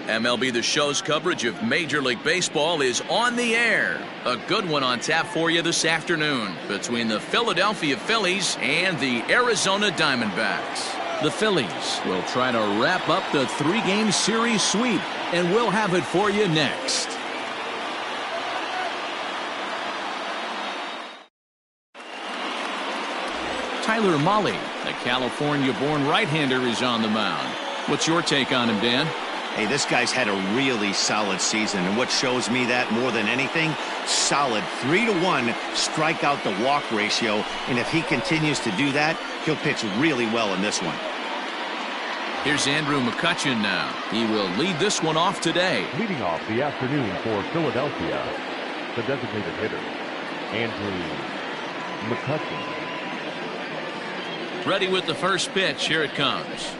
MLB The Show's coverage of Major League Baseball is on the air. A good one on tap for you this afternoon between the Philadelphia Phillies and the Arizona Diamondbacks. The Phillies will try to wrap up the three-game series sweep, and we'll have it for you next. Tyler Mahle, the California-born right-hander, is on the mound. What's your take on him, Dan? Hey, this guy's had a really solid season, and what shows me that more than anything, solid 3-to-1 strikeout to walk ratio, and if he continues to do that, he'll pitch really well in this one. Here's Andrew Mccutchen now. He will lead this one off today. Leading off the afternoon for Philadelphia, the designated hitter, Andrew Mccutchen. Ready with the first pitch. Here it comes.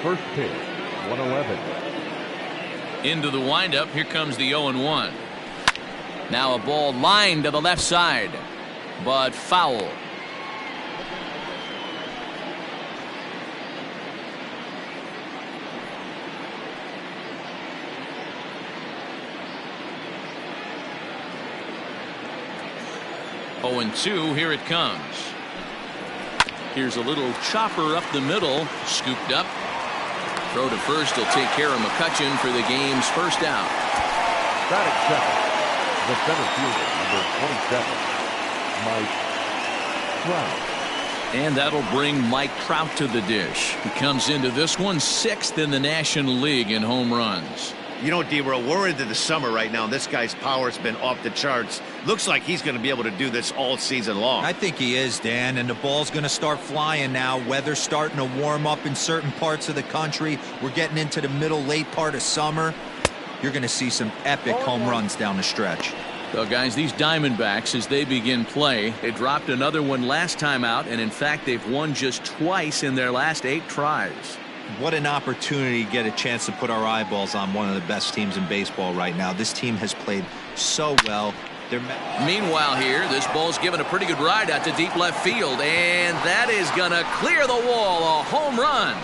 First pitch, 111. Into the windup. Here comes the 0-1. Now a ball lined to the left side, but foul. Oh, and 2. Here it comes. Here's a little chopper up the middle, scooped up. Throw to first will take care of Mccutchen for the game's first out. Batting second, the center fielder, number 27, Mike Trout. And that'll bring Mike Trout to the dish. He comes into this one 6th in the National League in home runs. You know, D-Row, we're into the summer right now. This guy's power's been off the charts. Looks like he's going to be able to do this all season long. I think he is, Dan, and the ball's going to start flying now. Weather's starting to warm up in certain parts of the country. We're getting into the middle, late part of summer. You're going to see some epic home runs down the stretch. So, guys, these Diamondbacks, as they begin play, they dropped another one last time out, and in fact, they've won just twice in their last 8 tries. What an opportunity to get a chance to put our eyeballs on one of the best teams in baseball right now. This team has played so well. Meanwhile here, this ball's given a pretty good ride out to deep left field, and that is going to clear the wall. A home run.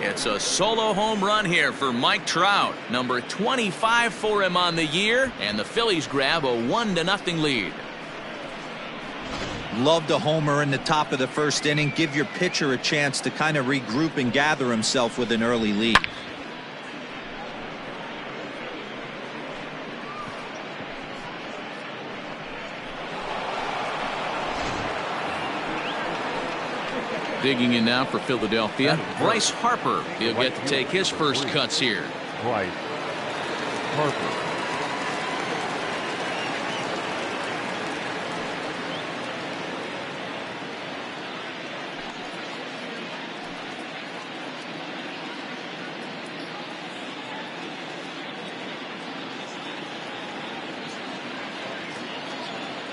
It's a solo home run here for Mike Trout, number 25 for him on the year, and the Phillies grab a 1-0 lead. Love the homer in the top of the first inning. Give your pitcher a chance to kind of regroup and gather himself with an early lead. Digging in now for Philadelphia, Bryce Harper. He'll get to take his first cuts here. Bryce Harper.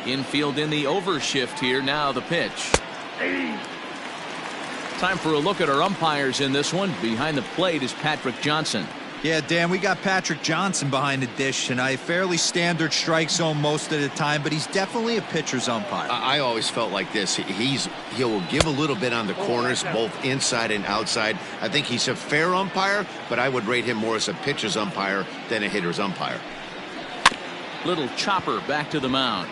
Infield in the overshift here. Now the pitch. Time for a look at our umpires in this one. Behind the plate is Patrick Johnson. Yeah, Dan, we got Patrick Johnson behind the dish tonight. Fairly standard strike zone most of the time, but he's definitely a pitcher's umpire. I always felt like this. He'll give a little bit on the corners, both inside and outside. I think he's a fair umpire, but I would rate him more as a pitcher's umpire than a hitter's umpire. Little chopper back to the mound.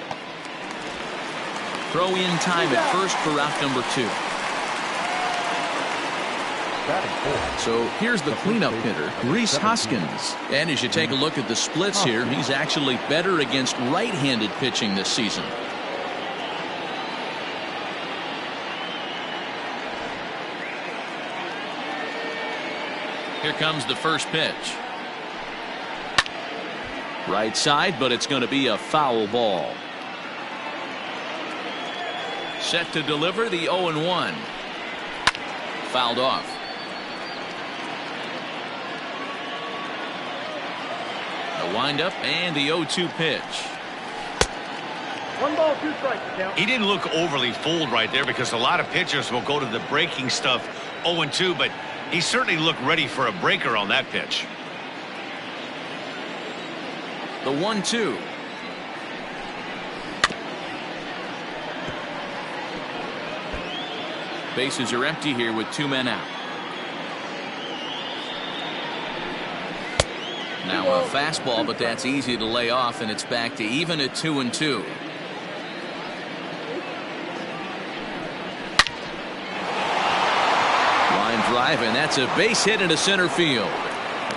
Throw in time at first for out number 2. So here's the cleanup hitter, Rhys Hoskins. And as you take a look at the splits here, he's actually better against right-handed pitching this season. Here comes the first pitch. Right side, but it's going to be a foul ball. Set to deliver the 0-1. Fouled off. The windup and the 0-2 pitch. 1-2 strikes count. He didn't look overly fooled right there because a lot of pitchers will go to the breaking stuff 0-2, but he certainly looked ready for a breaker on that pitch. The 1-2. Bases are empty here with 2 men out. Now a fastball, but that's easy to lay off, and it's back to even at 2-2. Line drive, and that's a base hit into center field.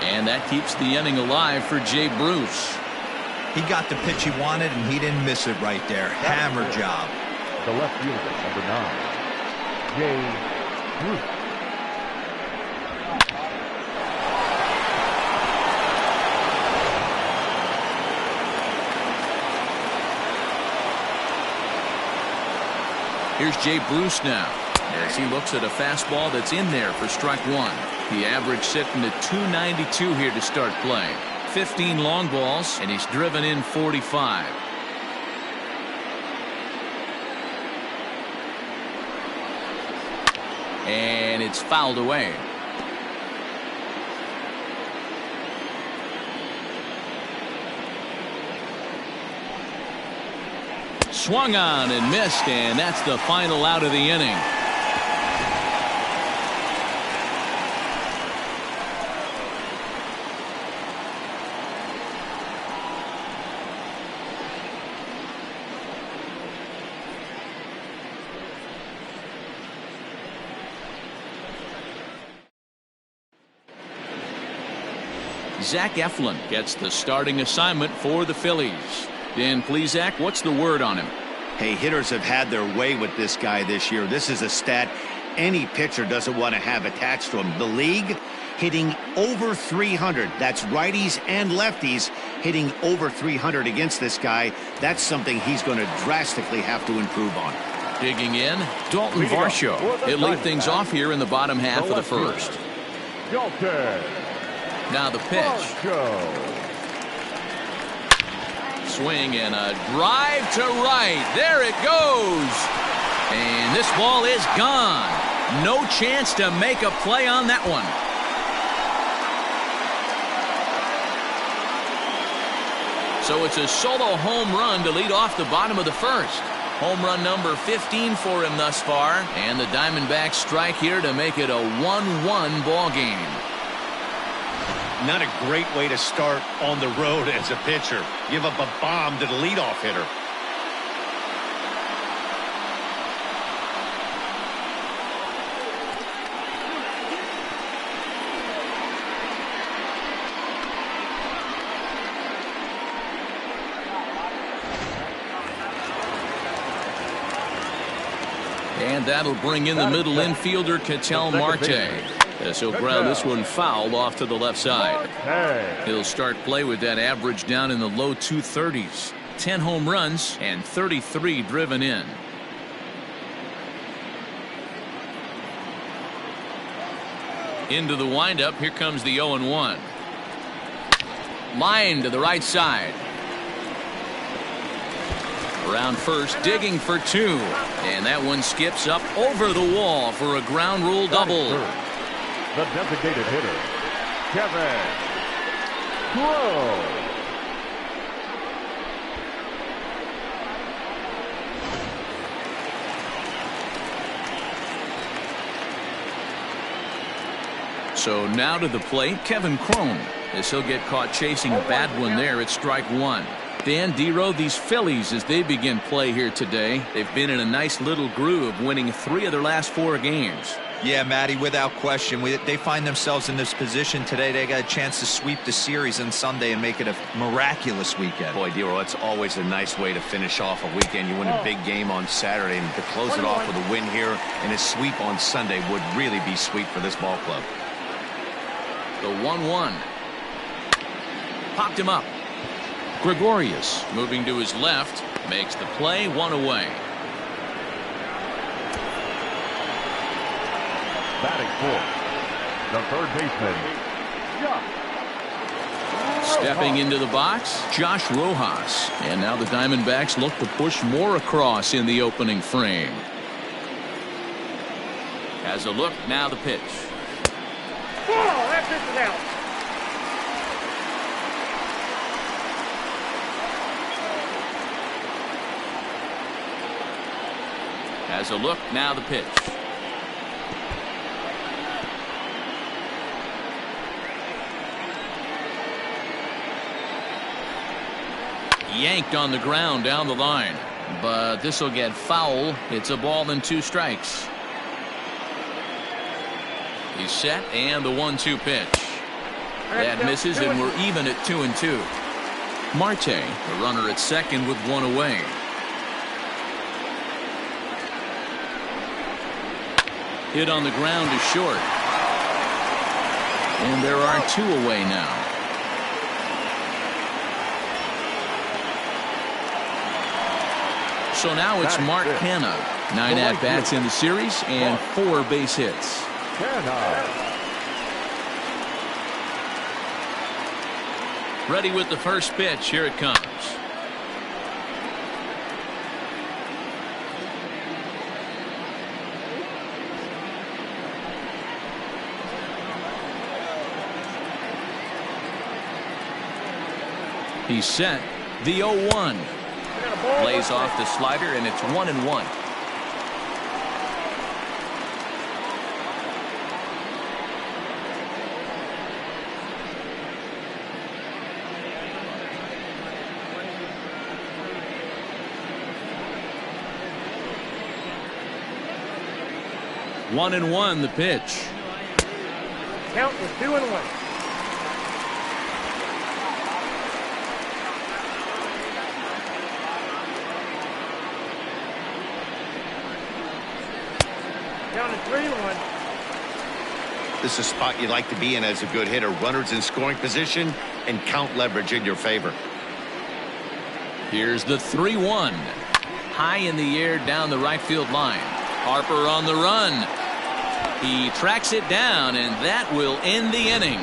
And that keeps the inning alive for Jay Bruce. He got the pitch he wanted, and he didn't miss it right there. Hammer job. The left fielder, number 9, Jay Bruce. Here's Jay Bruce now as he looks at a fastball that's in there for strike 1. The average sitting at 292 here to start play. 15 long balls, and he's driven in 45. And it's fouled away. Swung on and missed, and that's the final out of the inning. Zach Eflin gets the starting assignment for the Phillies. Dan, please, Zach, what's the word on him? Hey, hitters have had their way with this guy this year. This is a stat any pitcher doesn't want to have attached to him. The league hitting over 300. That's righties and lefties hitting over 300 against this guy. That's something he's going to drastically have to improve on. Digging in, Dalton Varsho. He'll lead things off here in the bottom half of the first. Now the pitch. Swing and a drive to right. There it goes. And this ball is gone. No chance to make a play on that one. So it's a solo home run to lead off the bottom of the first. Home run number 15 for him thus far. And the Diamondbacks strike here to make it a 1-1 ball game. Not a great way to start on the road as a pitcher. Give up a bomb to the leadoff hitter. And that'll bring in the middle infielder, Ketel Marte. As he'll ground this one foul off to the left side. He'll start play with that average down in the low 230s. 10 home runs and 33 driven in. Into the windup. Here comes the 0-1. Line to the right side. Around first, digging for 2. And that one skips up over the wall for a ground rule double. The designated hitter, Kevin Crowe. So now to the plate, Kevin Crowe, as he'll get caught chasing a bad one there at strike 1. Dan, D-Row, these Phillies, as they begin play here today, they've been in a nice little groove, winning 3 of their last 4 games. Yeah, Matty, without question. They find themselves in this position today. They got a chance to sweep the series on Sunday and make it a miraculous weekend. Boy, D-Row, it's always a nice way to finish off a weekend. You win a big game on Saturday, and to close it off with a win here and a sweep on Sunday would really be sweet for this ball club. The 1-1. Popped him up. Gregorius moving to his left, makes the play, 1 away. Batting fourth, the third baseman, Stepping into the box, Josh Rojas. And now the Diamondbacks look to push more across in the opening frame. Has a look, now the pitch. That pitch is out. Has a look, now the pitch. Yanked on the ground down the line, but this will get foul. It's a ball and 2 strikes. He's set, and the 1-2 pitch. That misses, and we're even at 2-2. Marte, the runner at second with 1 away. Hit on the ground is short. And there are 2 away now. So now it's Mark Canha. 9 at-bats in the series and 4 base hits. Ready with the first pitch. Here it comes. He's set. The 0-1. Lays off the slider, and it's 1-1. One and one, the pitch. Count was 2-1. Down to 3-1. This is a spot you like to be in as a good hitter. Runners in scoring position and count leverage in your favor. Here's the 3-1. High in the air down the right field line. Harper on the run. He tracks it down, and that will end the inning.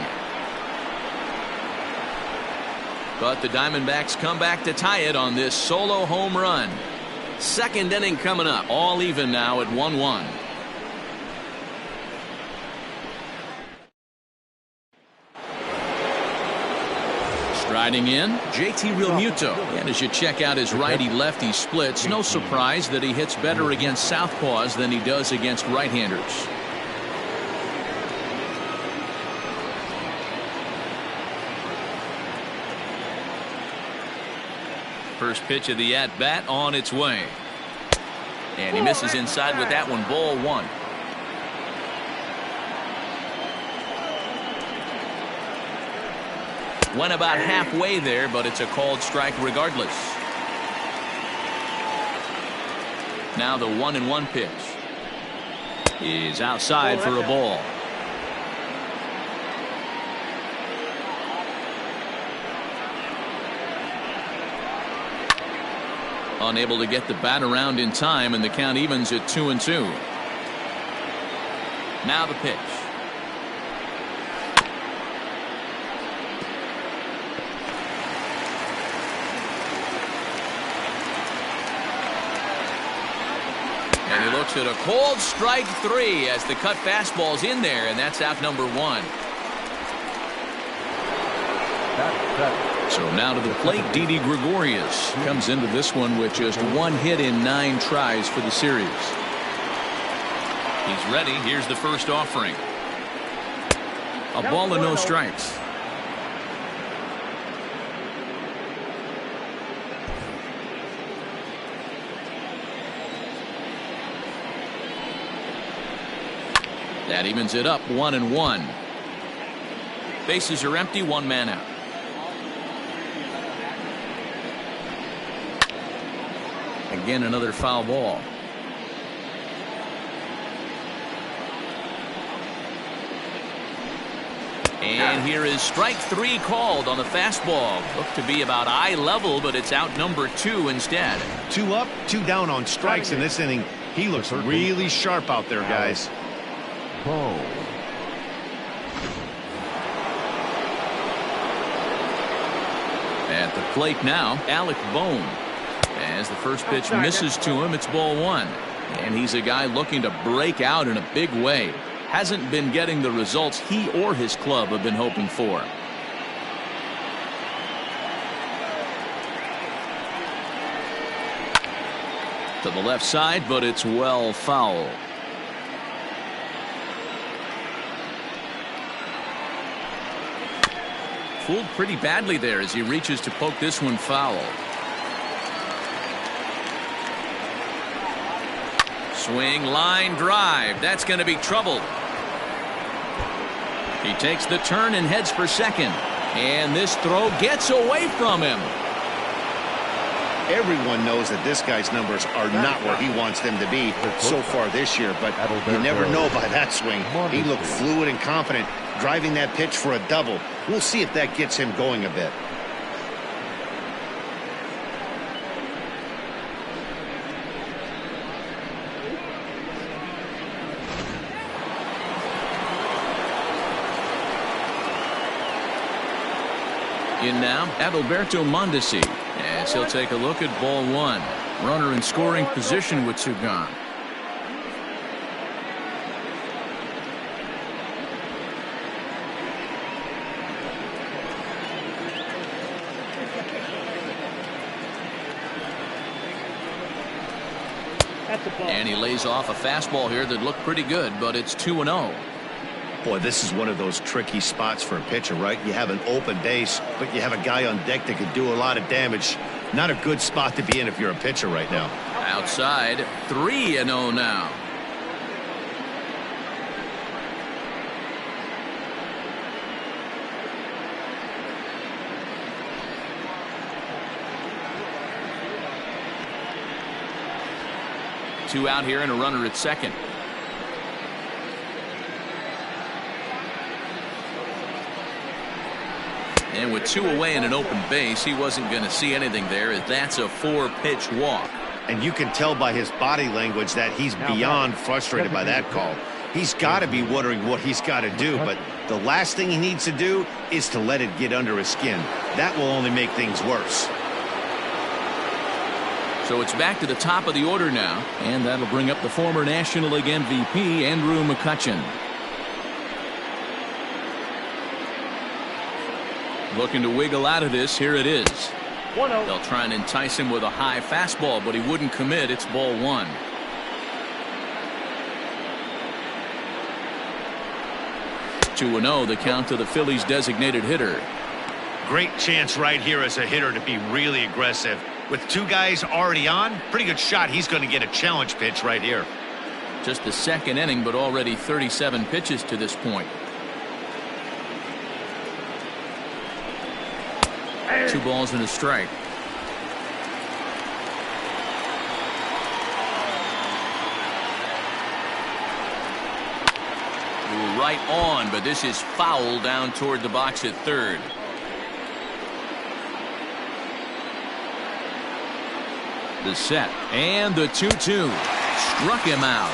But the Diamondbacks come back to tie it on this solo home run. Second inning coming up. All even now at 1-1. Striding in, JT Realmuto. And as you check out his righty-lefty splits, no surprise that he hits better against southpaws than he does against right-handers. First pitch of the at-bat on its way. And he misses inside with that one. Ball 1. Went about halfway there, but it's a called strike regardless. Now the 1-1 pitch is outside for a ball. Unable to get the bat around in time, and the count evens at 2-2. Now the pitch. And he looks at a cold strike 3 as the cut fastball's in there, and that's out number 1. So now to the plate, Didi Gregorius comes into this one with just 1 hit in 9 tries for the series. He's ready. Here's the first offering. A ball and no strikes. That evens it up 1-1. Bases are empty, 1 man out. Again, another foul ball. And here is strike 3 called on the fastball. Looked to be about eye level, but it's out number 2 instead. 2 up, 2 down on strikes in this inning. He looks really sharp out there, guys. The plate now, Alec Bohm. As the first pitch misses to him, it's ball one. And he's a guy looking to break out in a big way. Hasn't been getting the results he or his club have been hoping for. To the left side, but it's well foul. Fooled pretty badly there as he reaches to poke this one foul. Swing, line drive. That's going to be trouble. He takes the turn and heads for second. And this throw gets away from him. Everyone knows that this guy's numbers are not where he wants them to be so far this year, but you never know by that swing. He looked fluid and confident, driving that pitch for a double. We'll see if that gets him going a bit. In now, Adalberto Mondesi, as he'll take a look at ball one. Runner in scoring position with two gone. And he lays off a fastball here that looked pretty good, but it's 2-0. Boy, this is one of those tricky spots for a pitcher, right? You have an open base, but you have a guy on deck that could do a lot of damage. Not a good spot to be in if you're a pitcher right now. Outside, 3-0 now. Two out here and a runner at second. And with two away in an open base, he wasn't going to see anything there. That's a 4-pitch walk. And you can tell by his body language that he's beyond frustrated by that call. He's got to be wondering what he's got to do, but the last thing he needs to do is to let it get under his skin. That will only make things worse. So it's back to the top of the order now, and that'll bring up the former National League MVP, Andrew McCutchen. Looking to wiggle out of this. Here it is. 1-0. They'll try and entice him with a high fastball, but he wouldn't commit. It's ball one. Two 2-0 the count to the Phillies designated hitter. Great chance right here as a hitter to be really aggressive. With two guys already on, pretty good shot. He's going to get a challenge pitch right here. Just the second inning, but already 37 pitches to this point. 2 balls and a strike. Right on, but this is foul down toward the box at third. The set and the 2-2 struck him out.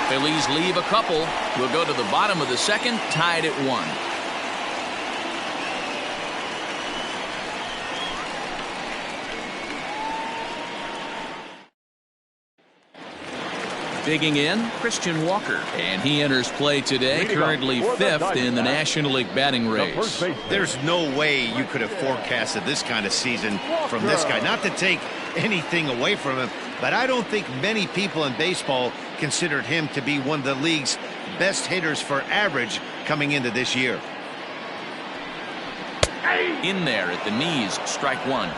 Phillies leave a couple. We'll go to the bottom of the second, tied at 1. Digging in, Christian Walker, and he enters play today, currently 5th in the National League batting race. There's no way you could have forecasted this kind of season from this guy. Not to take anything away from him, but I don't think many people in baseball considered him to be one of the league's best hitters for average coming into this year. In there at the knees, strike one.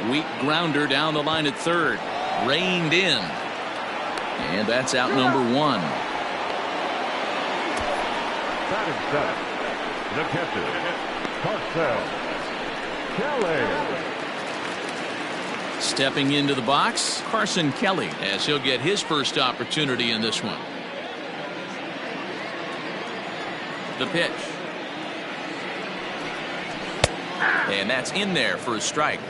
Weak grounder down the line at third. Reined in. And that's out number 1. Batting seventh, the catcher, Kelly. Stepping into the box, Carson Kelly, as he'll get his first opportunity in this one. The pitch. And that's in there for a strike.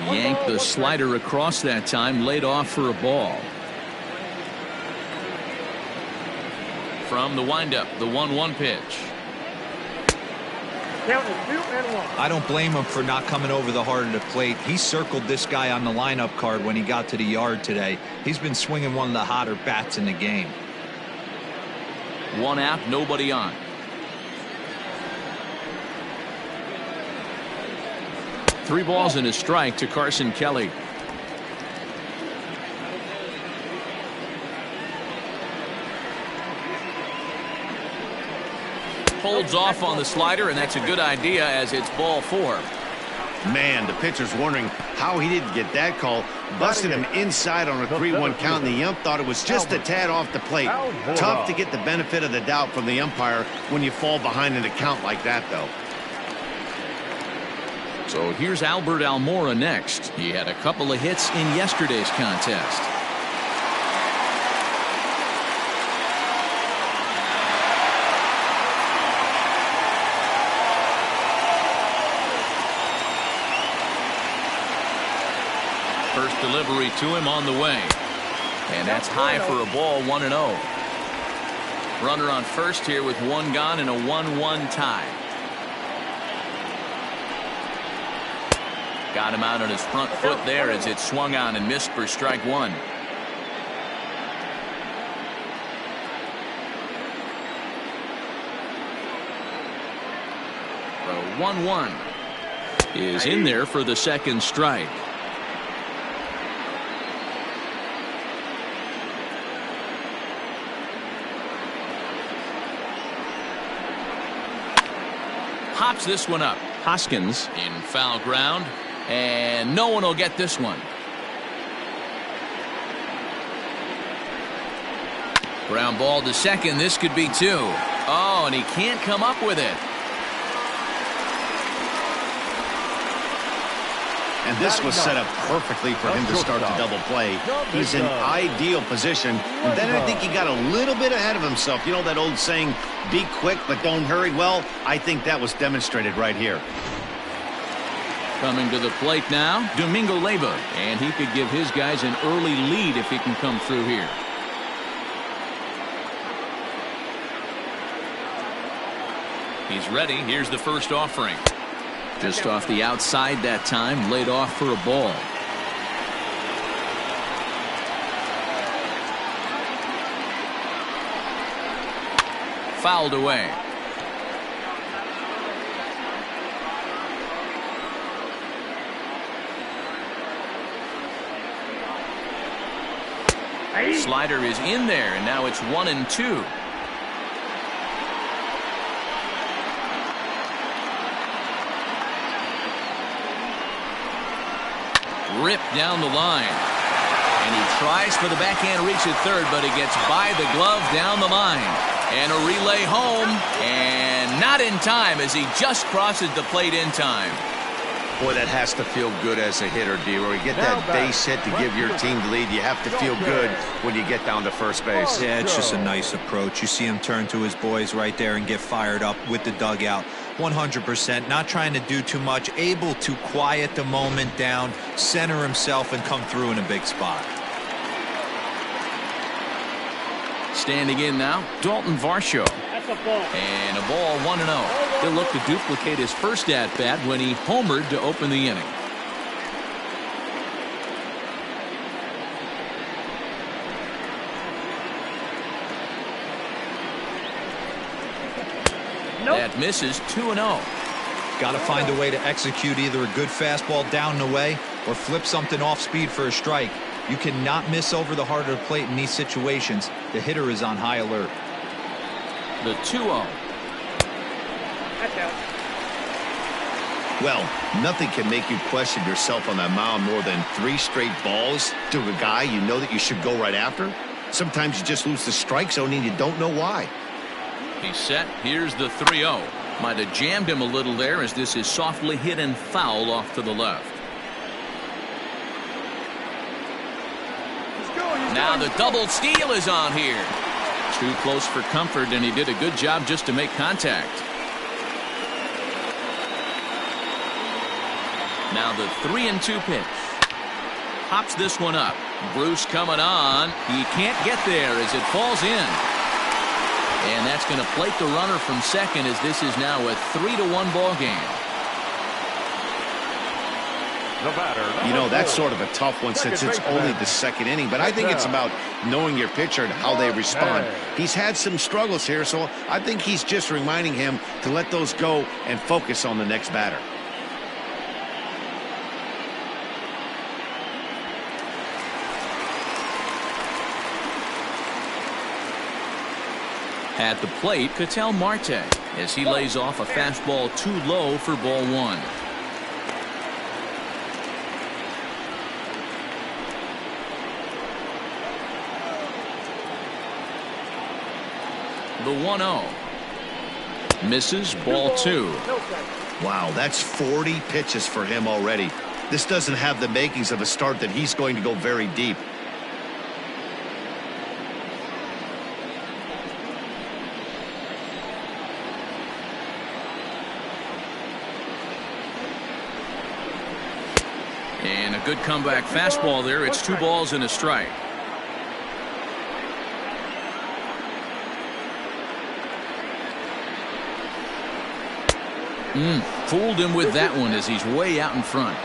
Yanked the slider across that time, laid off for a ball. From the windup, the 1-1 pitch. Count is 2-1. I don't blame him for not coming over the heart of the plate. He circled this guy on the lineup card when he got to the yard today. He's been swinging one of the hotter bats in the game. 1 out, nobody on. Three balls and a strike to Carson Kelly. Holds off on the slider, and that's a good idea as it's ball 4. Man, the pitcher's wondering how he didn't get that call. Busted him inside on a 3-1 count, and the ump thought it was just a tad off the plate. Tough to get the benefit of the doubt from the umpire when you fall behind in a count like that, though. So here's Albert Almora next. He had a couple of hits in yesterday's contest. First delivery to him on the way. And that's high for a ball, 1-0. Runner on first here with 1 gone and a 1-1 tie. Got him out on his front foot there as it swung on and missed for strike 1. The 1-1 is in there for the second strike. Pops this one up. Hoskins in foul ground, and no one will get this one. Ground ball to second. This could be 2. Oh, and he can't come up with it. And this was set up perfectly for him to start the double play. He's in ideal position. And then I think he got a little bit ahead of himself. You know that old saying, be quick but don't hurry? Well, I think that was demonstrated right here. Coming to the plate now, Domingo Leyva. And he could give his guys an early lead if he can come through here. He's ready. Here's the first offering. Just off the outside that time, laid off for a ball. Fouled away. Slider is in there, and now it's 1-2. Ripped down the line, and he tries for the backhand reach at third, but he gets by the glove down the line, and a relay home, and not in time as he just crosses the plate in time. Boy, that has to feel good as a hitter, D-Roy. You get that base hit to give your team the lead. You have to feel good when you get down to first base. Yeah, it's just a nice approach. You see him turn to his boys right there and get fired up with the dugout. 100%, not trying to do too much, able to quiet the moment down, center himself, and come through in a big spot. Standing in now, Dalton Varsho. And a ball, 1-0. He'll look to duplicate his first at-bat when he homered to open the inning. That misses, 2-0. Got to find a way to execute either a good fastball down the way or flip something off speed for a strike. You cannot miss over the heart of the plate in these situations. The hitter is on high alert. The 2-0. Well, nothing can make you question yourself on that mound more than 3 straight balls to a guy you know that you should go right after. Sometimes you just lose the strike zone and you don't know why. He's set. Here's the 3-0. Might have jammed him a little there as this is softly hit and foul off to the left. Now the double steal is on here. Too close for comfort, and he did a good job just to make contact. Now the 3-2 pitch. Pops this one up. Bruce coming on. He can't get there as it falls in. And that's going to plate the runner from second as this is now a 3-1 ball game. You know, that's sort of a tough one since it's only the second inning, but I think it's about knowing your pitcher and how they respond. He's had some struggles here, so I think he's just reminding him to let those go and focus on the next batter. At the plate, Ketel Marte as he lays off a fastball too low for ball one. The 1-0. Misses, ball two. Wow, that's 40 pitches for him already. This doesn't have the makings of a start that he's going to go very deep. And a good comeback fastball there. It's 2 balls and a strike. Fooled him with that one as he's way out in front.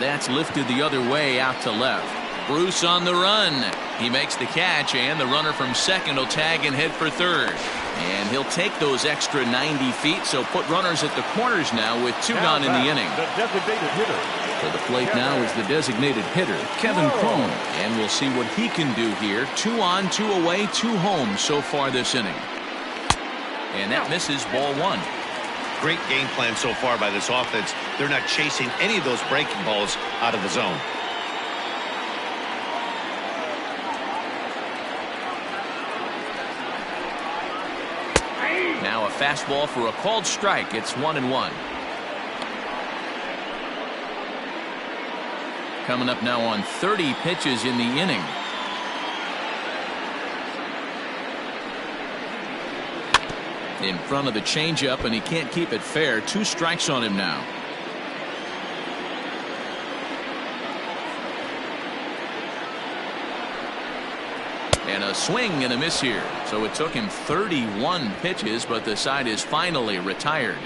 That's lifted the other way out to left. Bruce on the run. He makes the catch, and the runner from second will tag and head for third. And he'll take those extra 90 feet, so put runners at the corners now with 2 gone in the inning. The designated hitter. To the plate now is the designated hitter, Kevin Cron. And we'll see what he can do here. 2 on, 2 away, 2 home so far this inning. And that misses, ball one. Great game plan so far by this offense. They're not chasing any of those breaking balls out of the zone. Now a fastball for a called strike. It's 1-1. Coming up now on 30 pitches in the inning. In front of the changeup, and he can't keep it fair. 2 strikes on him now. And a swing and a miss here. So it took him 31 pitches, but the side is finally retired.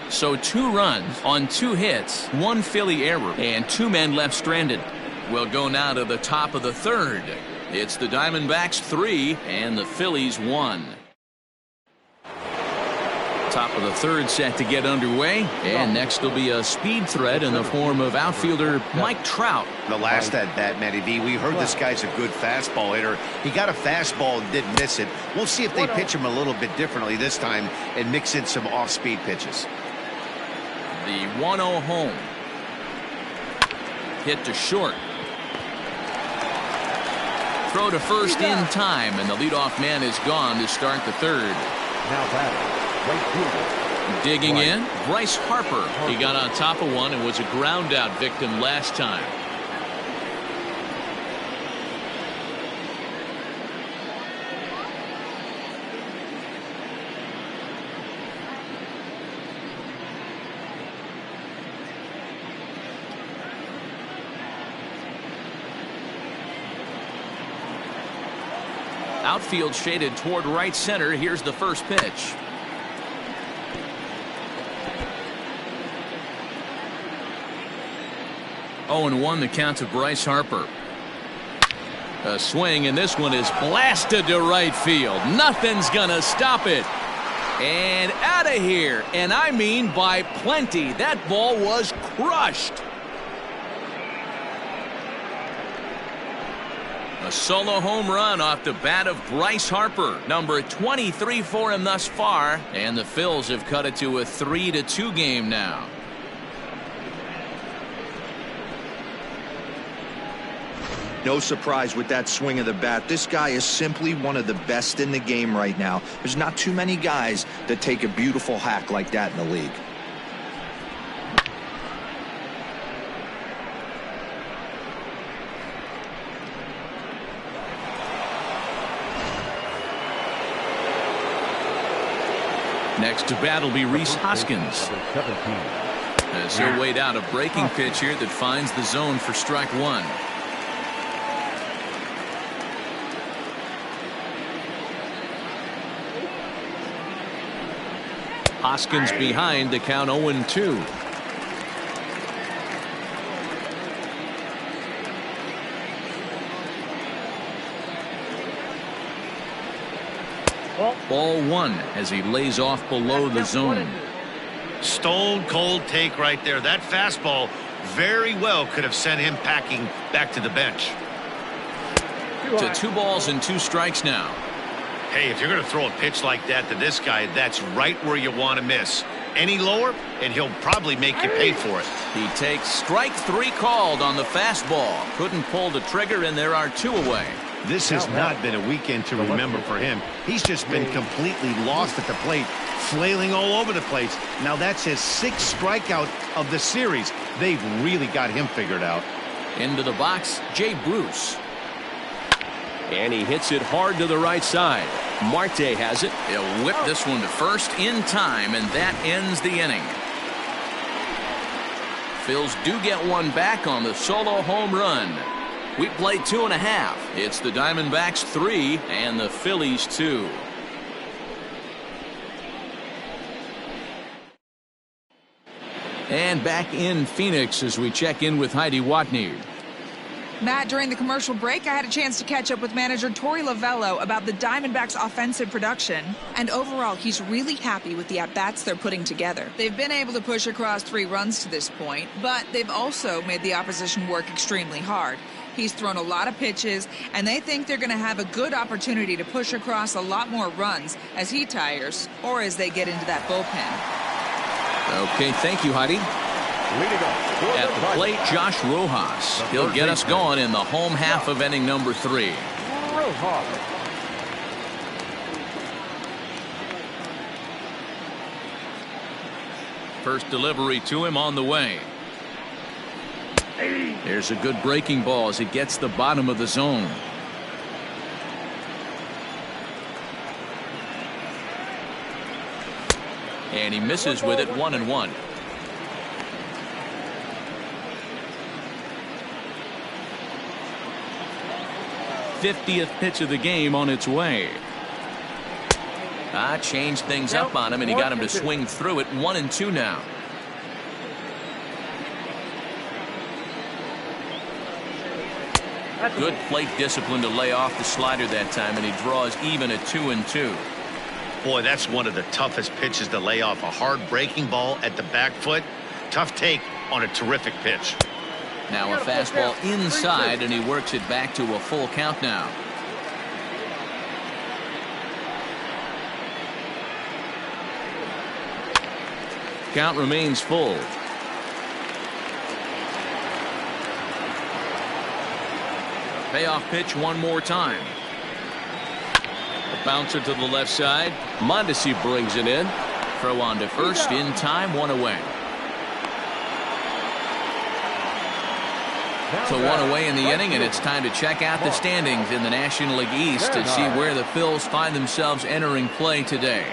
So 2 runs on 2 hits, 1 Philly error, and 2 men left stranded. We'll go now to the top of the third. It's the Diamondbacks 3 and the Phillies 1. Top of the third set to get underway, and next will be a speed threat in the form of outfielder Mike Trout. The last at bat, Matty V, we heard this guy's a good fastball hitter. He got a fastball and didn't miss it. We'll see if they pitch him a little bit differently this time and mix in some off-speed pitches. The 1-0 home. Hit to short. Throw to first in time, and the leadoff man is gone to start the third. Now batting, right fielder. Digging in, Bryce Harper. He got on top of one and was a ground out victim last time. Outfield shaded toward right center. Here's the first pitch. Oh, and 1 the count to Bryce Harper. A swing, and this one is blasted to right field. Nothing's gonna stop it. And out of here, and I mean by plenty. That ball was crushed. A solo home run off the bat of Bryce Harper, number 23 for him thus far, and the Phils have cut it to a 3-2 game now. No surprise with that swing of the bat. This guy is simply one of the best in the game right now. There's not too many guys that take a beautiful hack like that in the league. Next to bat will be Rhys Hoskins. Number 17. As he'll wait out a breaking pitch here that finds the zone for strike one. Hoskins behind, the count 0-2. Ball one as he lays off below the zone. Stone cold take right there. That fastball very well could have sent him packing back to the bench. To 2 balls and 2 strikes now. Hey, if you're going to throw a pitch like that to this guy, that's right where you want to miss. Any lower, and he'll probably make you pay for it. He takes strike 3 called on the fastball. Couldn't pull the trigger, and there are 2 away. This has not been a weekend to remember for him. He's just been completely lost at the plate, flailing all over the place. Now that's his 6th strikeout of the series. They've really got him figured out. Into the box, Jay Bruce. And he hits it hard to the right side. Marte has it. He'll whip this one to first in time, and that ends the inning. Phils do get one back on the solo home run. We played 2.5. It's the Diamondbacks 3 and the Phillies 2. And back in Phoenix as we check in with Heidi Watney. Matt, during the commercial break, I had a chance to catch up with manager Torey Lovello about the Diamondbacks' offensive production. And overall, he's really happy with the at-bats they're putting together. They've been able to push across 3 runs to this point, but they've also made the opposition work extremely hard. He's thrown a lot of pitches, and they think they're going to have a good opportunity to push across a lot more runs as he tires or as they get into that bullpen. Okay, thank you, Heidi. At the plate, Josh Rojas. He'll get us going in the home half of inning number 3. First delivery to him on the way. There's a good breaking ball as it gets the bottom of the zone. And he misses with it, 1-1. '50th pitch of the game on its way. Changed things up on him, and he got him to swing through it. 1-2 now. Good plate discipline to lay off the slider that time, and he draws even at 2-2. Boy, that's one of the toughest pitches to lay off. A hard breaking ball at the back foot. Tough take on a terrific pitch. Now a fastball inside, and he works it back to a full count now. Count remains full. Payoff pitch one more time. A bouncer to the left side. Mondesi brings it in. Throw on to first in time, 1 away. So 1 away in the inning, and it's time to check out the standings in the National League East to see where the Phils find themselves entering play today.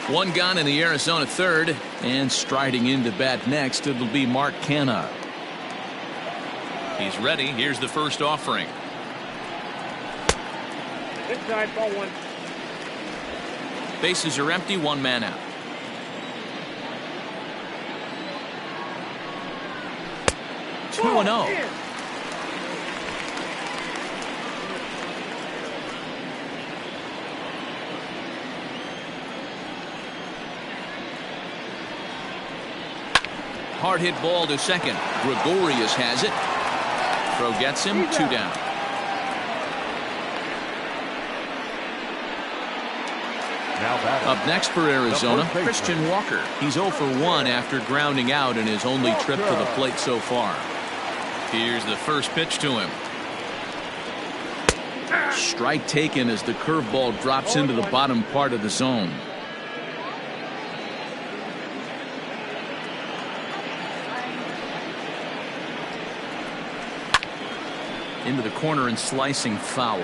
One gone in the Arizona third, and striding into bat next, it'll be Mark Canha. He's ready. Here's the first offering. Inside, ball 1. Bases are empty, 1 man out. Two and 0. Hard hit ball to second. Gregorius has it. Throw gets him, 2 down. Up next for Arizona, Christian Walker. He's 0 for 1 after grounding out in his only trip to the plate so far. Here's the first pitch to him. Strike taken as the curveball drops into the bottom part of the zone. into the corner and slicing foul.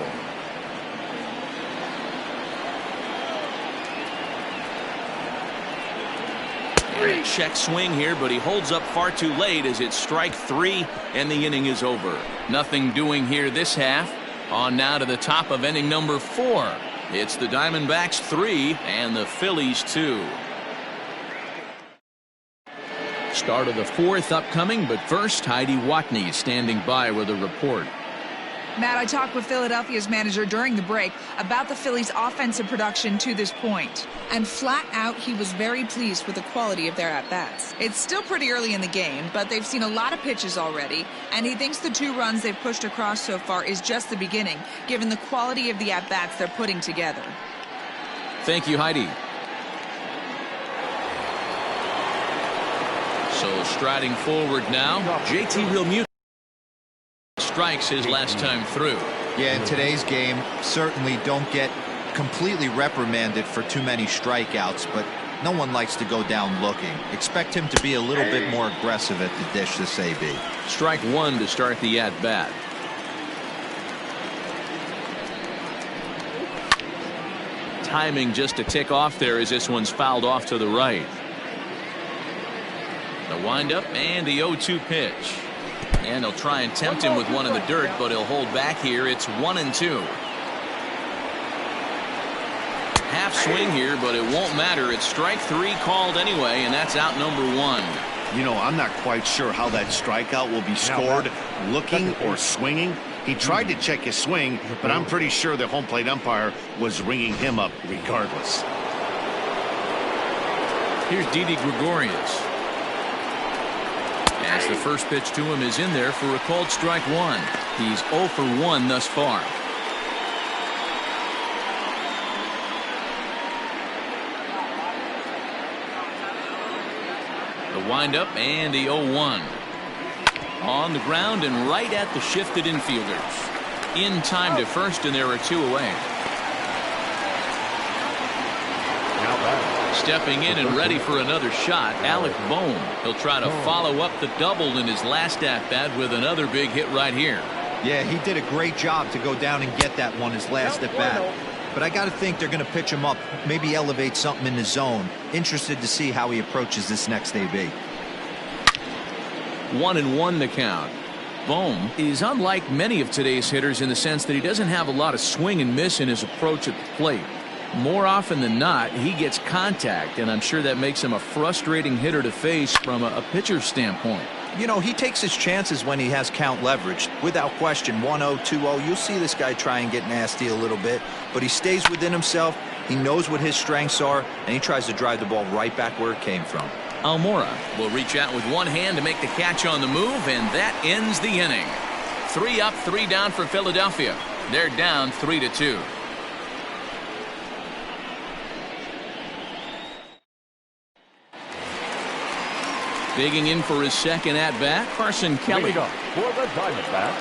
And a check swing here, but he holds up far too late as it's strike 3 and the inning is over. Nothing doing here this half. On now to the top of inning number 4. It's the Diamondbacks 3 and the Phillies 2. Start of the 4th upcoming, but first Heidi Watney standing by with a report. Matt, I talked with Philadelphia's manager during the break about the Phillies' offensive production to this point. And flat out, he was very pleased with the quality of their at-bats. It's still pretty early in the game, but they've seen a lot of pitches already. And he thinks the 2 runs they've pushed across so far is just the beginning, given the quality of the at-bats they're putting together. Thank you, Heidi. So striding forward now, JT Realmuto strikes his last time through. Yeah, in today's game, certainly don't get completely reprimanded for too many strikeouts, but no one likes to go down looking. Expect him to be a little bit more aggressive at the dish this AB. Strike 1 to start the at-bat. Timing just a tick off there as this one's fouled off to the right. The windup and the 0-2 pitch. And he'll try and tempt him with one in the dirt, but he'll hold back here. It's 1-2. Half swing here, but it won't matter. It's strike 3 called anyway, and that's out number 1. You know, I'm not quite sure how that strikeout will be scored, looking or swinging. He tried to check his swing, but I'm pretty sure the home plate umpire was ringing him up regardless. Here's Didi Gregorius. As the first pitch to him is in there for a called strike 1. He's 0 for 1 thus far. The windup and the 0-1. On the ground and right at the shifted infielders. In time to first, and there are 2 away. Stepping in and ready for another shot, Alec Bohm. He'll try to follow up the double in his last at-bat with another big hit right here. Yeah, he did a great job to go down and get that one his last at-bat. But I got to think they're going to pitch him up, maybe elevate something in the zone. Interested to see how he approaches this next AB. 1-1 the count. Bohm is unlike many of today's hitters in the sense that he doesn't have a lot of swing and miss in his approach at the plate. More often than not, he gets contact, and I'm sure that makes him a frustrating hitter to face from a pitcher's standpoint. You know, he takes his chances when he has count leverage. Without question, 1-0, 2-0, you'll see this guy try and get nasty a little bit, but he stays within himself. He knows what his strengths are, and he tries to drive the ball right back where it came from. Almora will reach out with one hand to make the catch on the move, and that ends the inning. 3 up, 3 down for Philadelphia. They're down 3-2. Digging in for his second at-bat, Carson Kelly. Leading up for the Diamondbacks,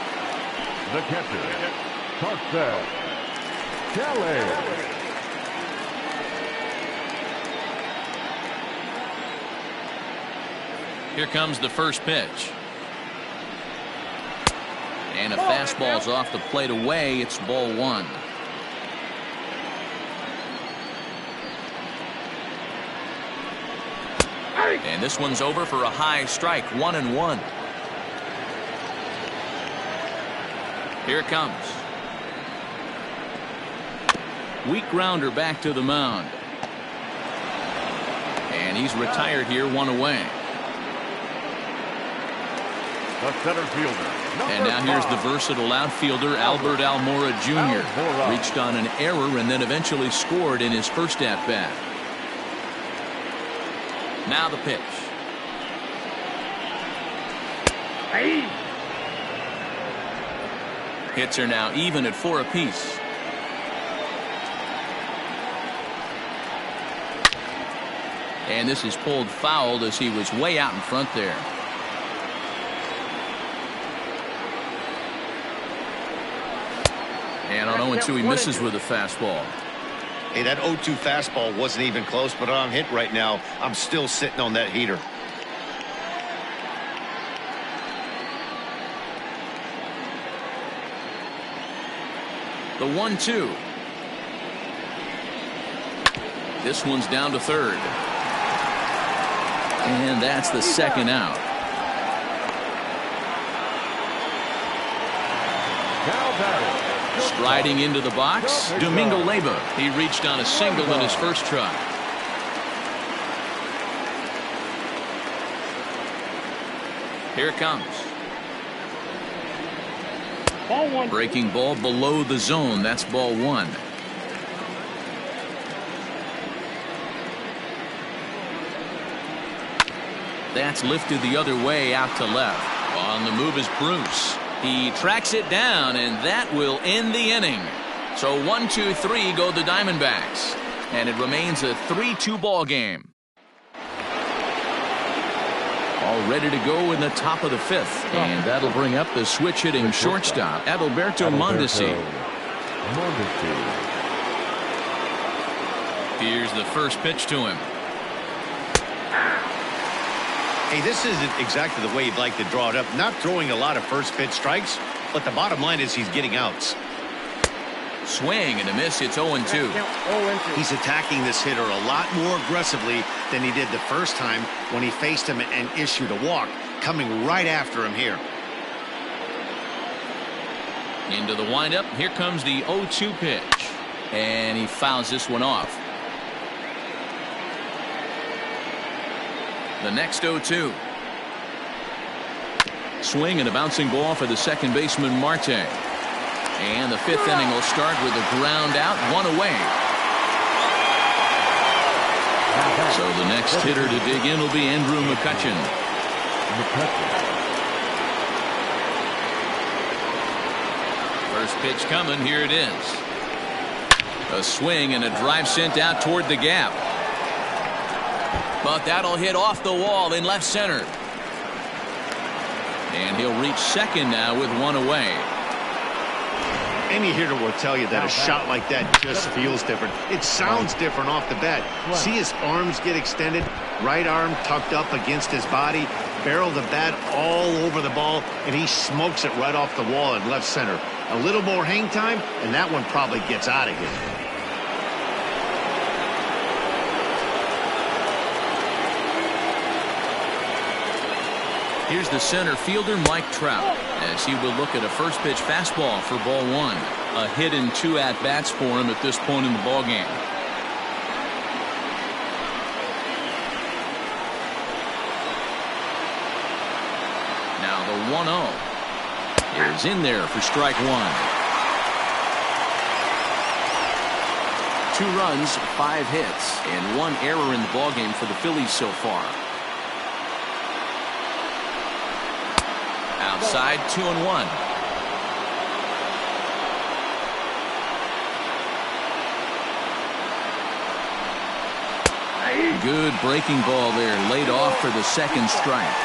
the catcher, Carson Kelly. Here comes the first pitch. And a fastball's off the plate away. It's ball 1. And this one's over for a high strike, 1-1. Here it comes. Weak grounder back to the mound. And he's retired here, 1 away. The center fielder. And now here's the versatile outfielder, Albert Almora Jr. Reached on an error and then eventually scored in his first at-bat. Now the pitch. Hits are now even at 4 apiece. And this is pulled foul as he was way out in front there. And on 0-2 he misses with a fastball. Hey, that 0-2 fastball wasn't even close, but on hit right now, I'm still sitting on that heater. The 1-2. This one's down to third. And that's the second out. Striding into the box, Domingo Leyba. He reached on a single in his first try. Here it comes. Ball one. Breaking ball below the zone. That's ball one. That's lifted the other way out to left. On the move is Bruce. He tracks it down, and that will end the inning. So 1-2-3 go the Diamondbacks, and it remains a 3-2 ball game. All ready to go in the top of the fifth, and that'll bring up the switch hitting shortstop, Adalberto Mondesi. Here's the first pitch to him. Hey, this isn't exactly the way you'd like to draw it up. Not throwing a lot of first pitch strikes, but the bottom line is he's getting outs. Swing and a miss. It's 0-2. He's attacking this hitter a lot more aggressively than he did the first time when he faced him and issued a walk. Coming right after him here. Into the windup. Here comes the 0-2 pitch. And he fouls this one off. The next 0-2. Swing and a bouncing ball for the second baseman, Marte. And the fifth inning will start with a ground out, one away. So the next hitter to dig in will be Andrew Mccutchen. First pitch coming. Here it is. A swing and a drive sent out toward the gap. But that'll hit off the wall in left center. And he'll reach second now with one away. Any hitter will tell you that a shot like that just feels different. It sounds different off the bat. See his arms get extended, right arm tucked up against his body, barrel the bat all over the ball, and he smokes it right off the wall in left center. A little more hang time, and that one probably gets out of here. Here's the center fielder, Mike Trout, as he will look at a first pitch fastball for ball one. A hit and two at-bats for him at this point in the ball game. Now the 1-0 is in there for strike one. 2 runs, 5 hits, and 1 error in the ball game for the Phillies so far. Outside, 2-1. Good breaking ball there, laid off for the second strike.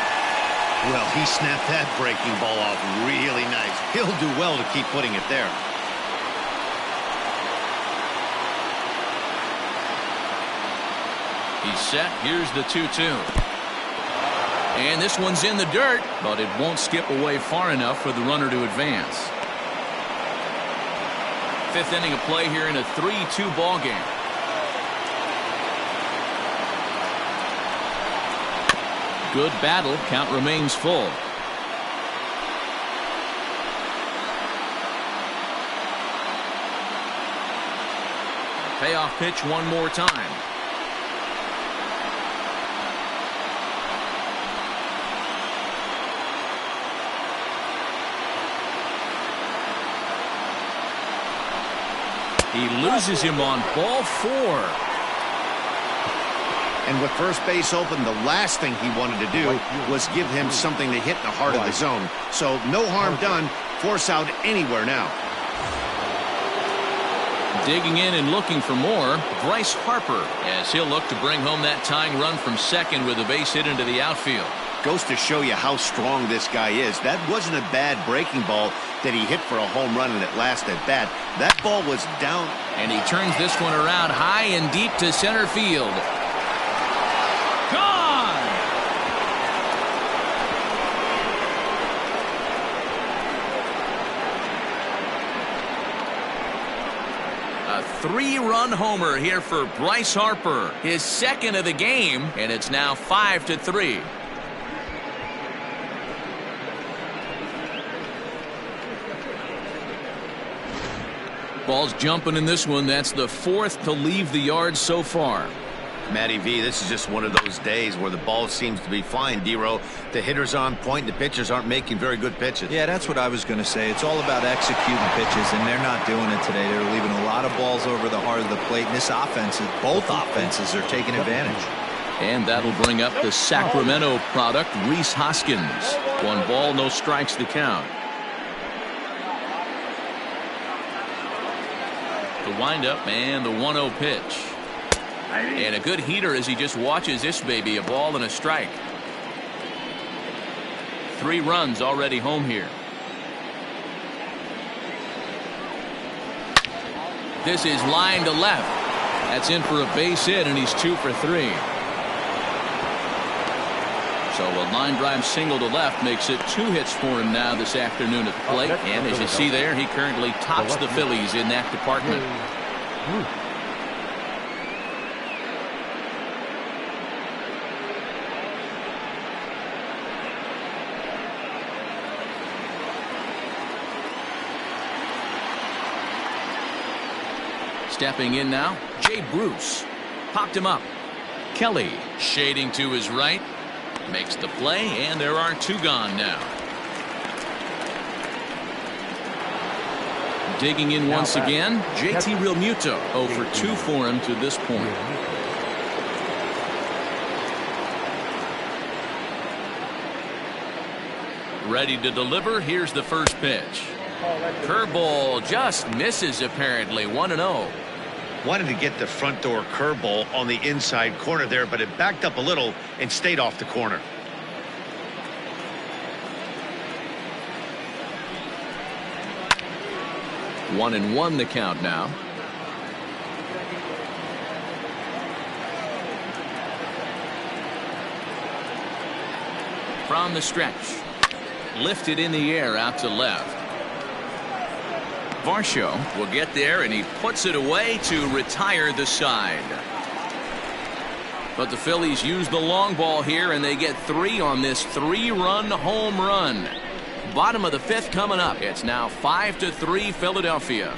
Well, he snapped that breaking ball off really nice. He'll do well to keep putting it there. He's set. Here's the 2-2. And this one's in the dirt, but it won't skip away far enough for the runner to advance. 5th inning of play here in a 3-2 ball game. Good battle. Count remains full. Payoff pitch one more time. He loses him on ball 4. And with first base open, the last thing he wanted to do was give him something to hit in the heart of the zone. So no harm done. Force out anywhere now. Digging in and looking for more, Bryce Harper, as he'll look to bring home that tying run from second with a base hit into the outfield. Goes to show you how strong this guy is. That wasn't a bad breaking ball that he hit for a home run in that last at bat. That ball was down. And he turns this one around high and deep to center field. Gone! A 3-run homer here for Bryce Harper, his second of the game, and it's now 5-3. Ball's jumping in this one. That's the 4th to leave the yard so far. Matty V, this is just one of those days where the ball seems to be flying, D-Row. The hitter's on point, the pitchers aren't making very good pitches. Yeah, that's what I was going to say. It's all about executing pitches, and they're not doing it today. They're leaving a lot of balls over the heart of the plate, and this offense, both offenses are taking advantage. And that'll bring up the Sacramento product, Rhys Hoskins. 1 ball, no strikes to count. The windup and the 1-0 pitch. And a good heater as he just watches this baby, a ball and a strike. 3 runs already home here. This is line to left. That's in for a base hit, and he's 2 for 3. So a line drive single to left makes it 2 hits for him now this afternoon at the plate. And as you see there, he currently tops the Phillies in that department. Stepping in now, Jay Bruce. Popped him up. Kelly shading to his right. Makes the play, and there are 2 gone now. Digging in once again, JT Realmuto. 0 for 2 for him to this point. Ready to deliver. Here's the first pitch. Curveball just misses apparently. 1-0. Wanted to get the front door curveball on the inside corner there, but it backed up a little and stayed off the corner. One and one the count now. From the stretch. Lifted in the air out to left. Varsho will get there, and he puts it away to retire the side. But the Phillies use the long ball here, and they get 3 on this 3-run home run. Bottom of the 5th coming up. It's now 5-3 Philadelphia.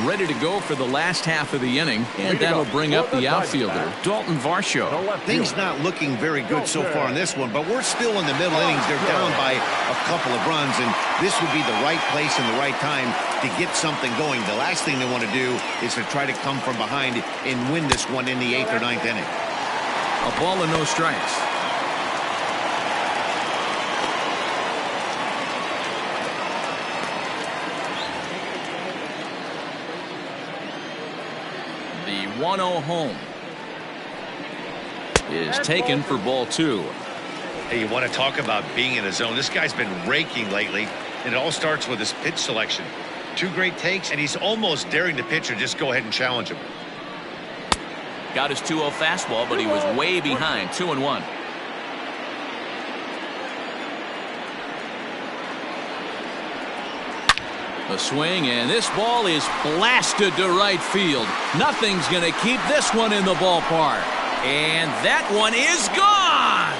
Ready to go for the last half of the inning, and that'll bring up the outfielder, Dalton Varsho. Things not looking very good so far in this one, but we're still in the middle innings. They're down by a couple of runs, and this would be the right place and the right time to get something going. The last thing they want to do is to try to come from behind and win this one in the 8th or 9th inning. A ball and no strikes. The 1-0 home is taken for ball 2. Hey, you want to talk about being in a zone? This guy's been raking lately, and it all starts with his pitch selection. 2 great takes, and he's almost daring the pitcher just go ahead and challenge him. Got his 2-0 fastball, but he was way behind. 2-1. A swing, and this ball is blasted to right field. Nothing's going to keep this one in the ballpark. And that one is gone.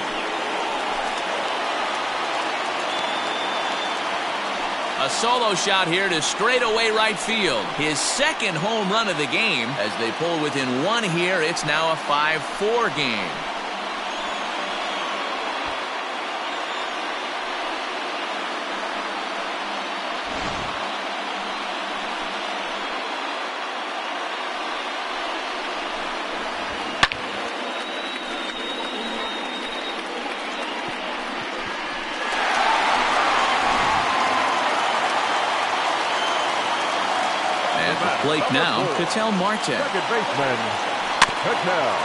A solo shot here to straightaway right field. His 2nd home run of the game. As they pull within 1 here, it's now a 5-4 game. Plate now, Ketel Marte. Second baseman, Ketel.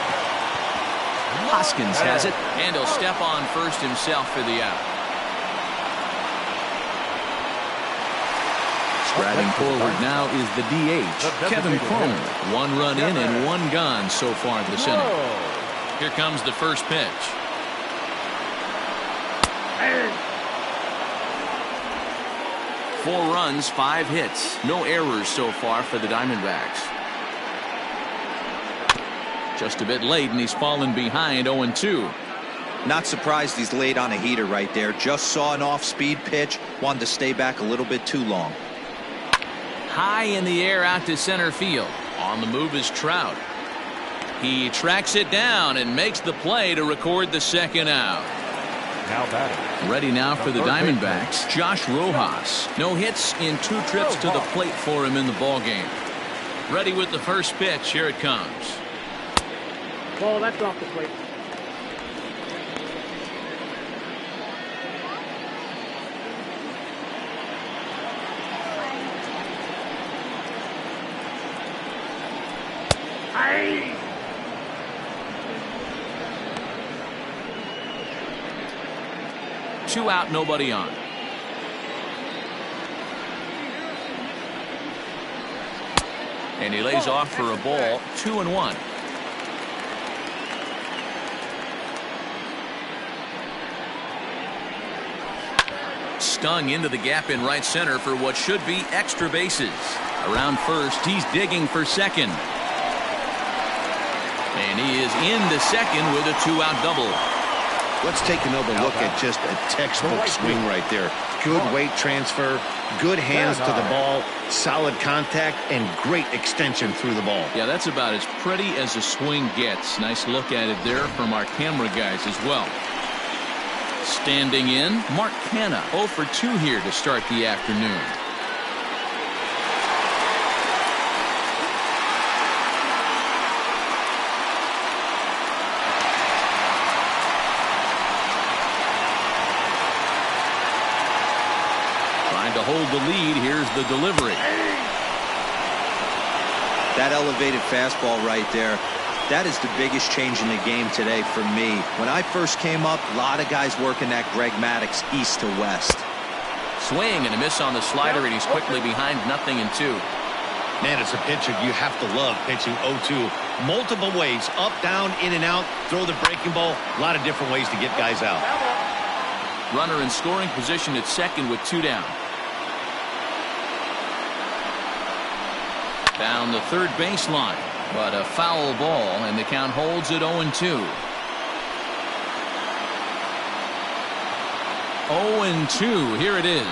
Hoskins has it, and he'll step on first himself for the out. Striding forward now is the DH, Kevin Cron. 1 run in and 1 gone so far this inning. Here comes the first pitch. 4 runs, 5 hits. No errors so far for the Diamondbacks. Just a bit late, and he's fallen behind 0-2. Not surprised he's laid on a heater right there. Just saw an off-speed pitch. Wanted to stay back a little bit too long. High in the air out to center field. On the move is Trout. He tracks it down and makes the play to record the second out. Now batting. Ready now for the Diamondbacks, Josh Rojas. No hits in 2 trips to the plate for him in the ballgame. Ready with the first pitch. Here it comes. Ball, that's off the plate. Aye. 2 out, nobody on. And he lays off for a ball. 2-1. Stung into the gap in right center for what should be extra bases. Around first, he's digging for second. And he is into second with a 2-out double. Let's take another look at just a textbook swing right there. Good weight transfer, good hands to the ball, solid contact, and great extension through the ball. Yeah, that's about as pretty as a swing gets. Nice look at it there from our camera guys as well. Standing in, Mark Canha, 0 for 2 here to start the afternoon. Trying to hold the lead. Here's the delivery. That elevated fastball right there. That is the biggest change in the game today for me. When I first came up, a lot of guys working that Greg Maddux east to west. Swing and a miss on the slider, and he's quickly behind 0-2. Man, it's a pitcher you have to love pitching 0-2. Multiple ways, up, down, in and out, throw the breaking ball. A lot of different ways to get guys out. Runner in scoring position at second with 2 down. Down the third baseline. But a foul ball, and the count holds at 0-2. 0-2. Here it is.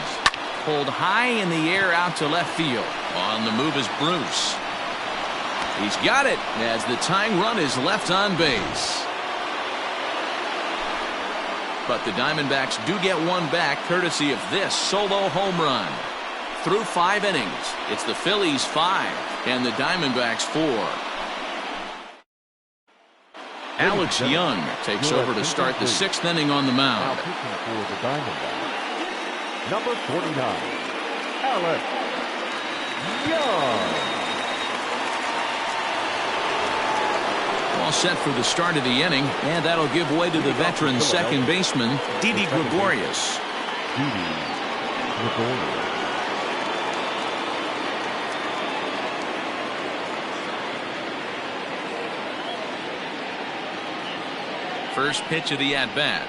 Pulled high in the air out to left field. On the move is Bruce. He's got it as the tying run is left on base. But the Diamondbacks do get one back courtesy of this solo home run. Through 5 innings, it's the Phillies 5 and the Diamondbacks 4. Alex Young takes over to start the 6th inning on the mound. Now pitching for the Diamondbacks, number 49, Alex Young. All set for the start of the inning, and that'll give way to the veteran second baseman, Didi Gregorius. Didi Gregorius. First pitch of the at-bat.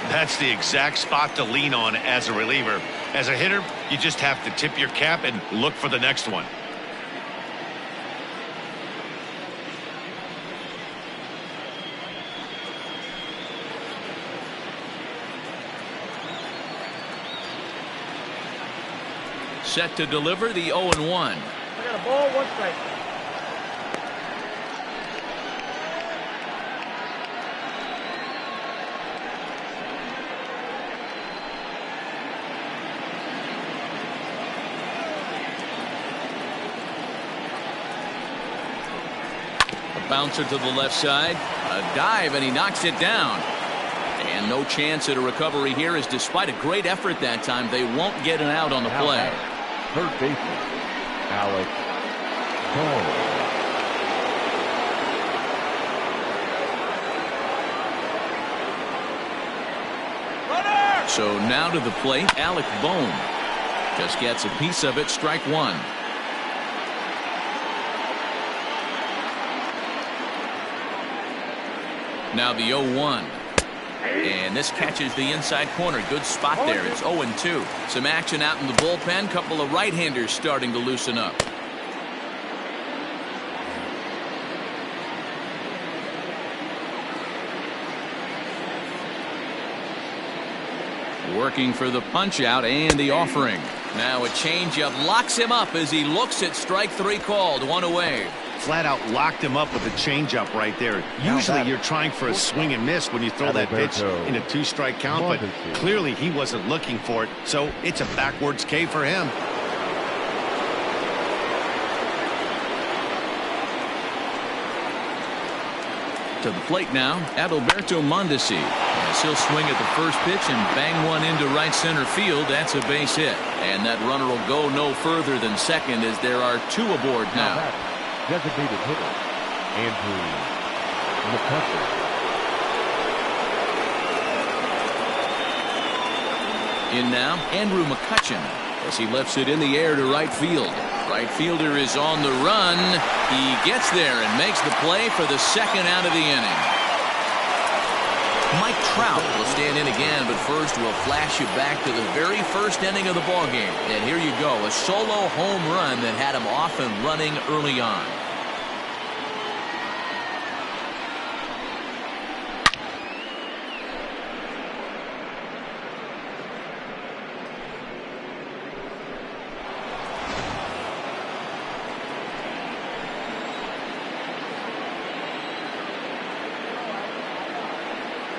That's the exact spot to lean on as a reliever. As a hitter, you just have to tip your cap and look for the next one. Set to deliver the 0-1. I got a ball, 1 strike. Bouncer to the left side. A dive, and he knocks it down. And no chance at a recovery here, as despite a great effort that time, they won't get an out on the play. Third baseman, Alex Bohm. So now to the plate, Alec Bohm. Just gets a piece of it, strike 1. Now the 0-1. And this catches the inside corner. Good spot there. It's 0-2. Some action out in the bullpen. Couple of right-handers starting to loosen up. Working for the punch out and the offering. Now a changeup locks him up as he looks at strike 3 called. 1 away. Flat out locked him up with a changeup right there. Usually you're trying for a swing and miss when you throw that pitch in a 2-strike count, but clearly he wasn't looking for it, so it's a backwards K for him. To the plate now, Adalberto Mondesi. Yes, he'll swing at the first pitch and bang one into right center field. That's a base hit. And that runner will go no further than second as there are 2 aboard now. Designated hitter, Mccutchen. In now, Andrew Mccutchen as he lifts it in the air to right field. Right fielder is on the run. He gets there and makes the play for the second out of the inning. Mike Trout will stand in again, but first we'll flash you back to the very first inning of the ballgame. And here you go, a solo home run that had him off and running early on.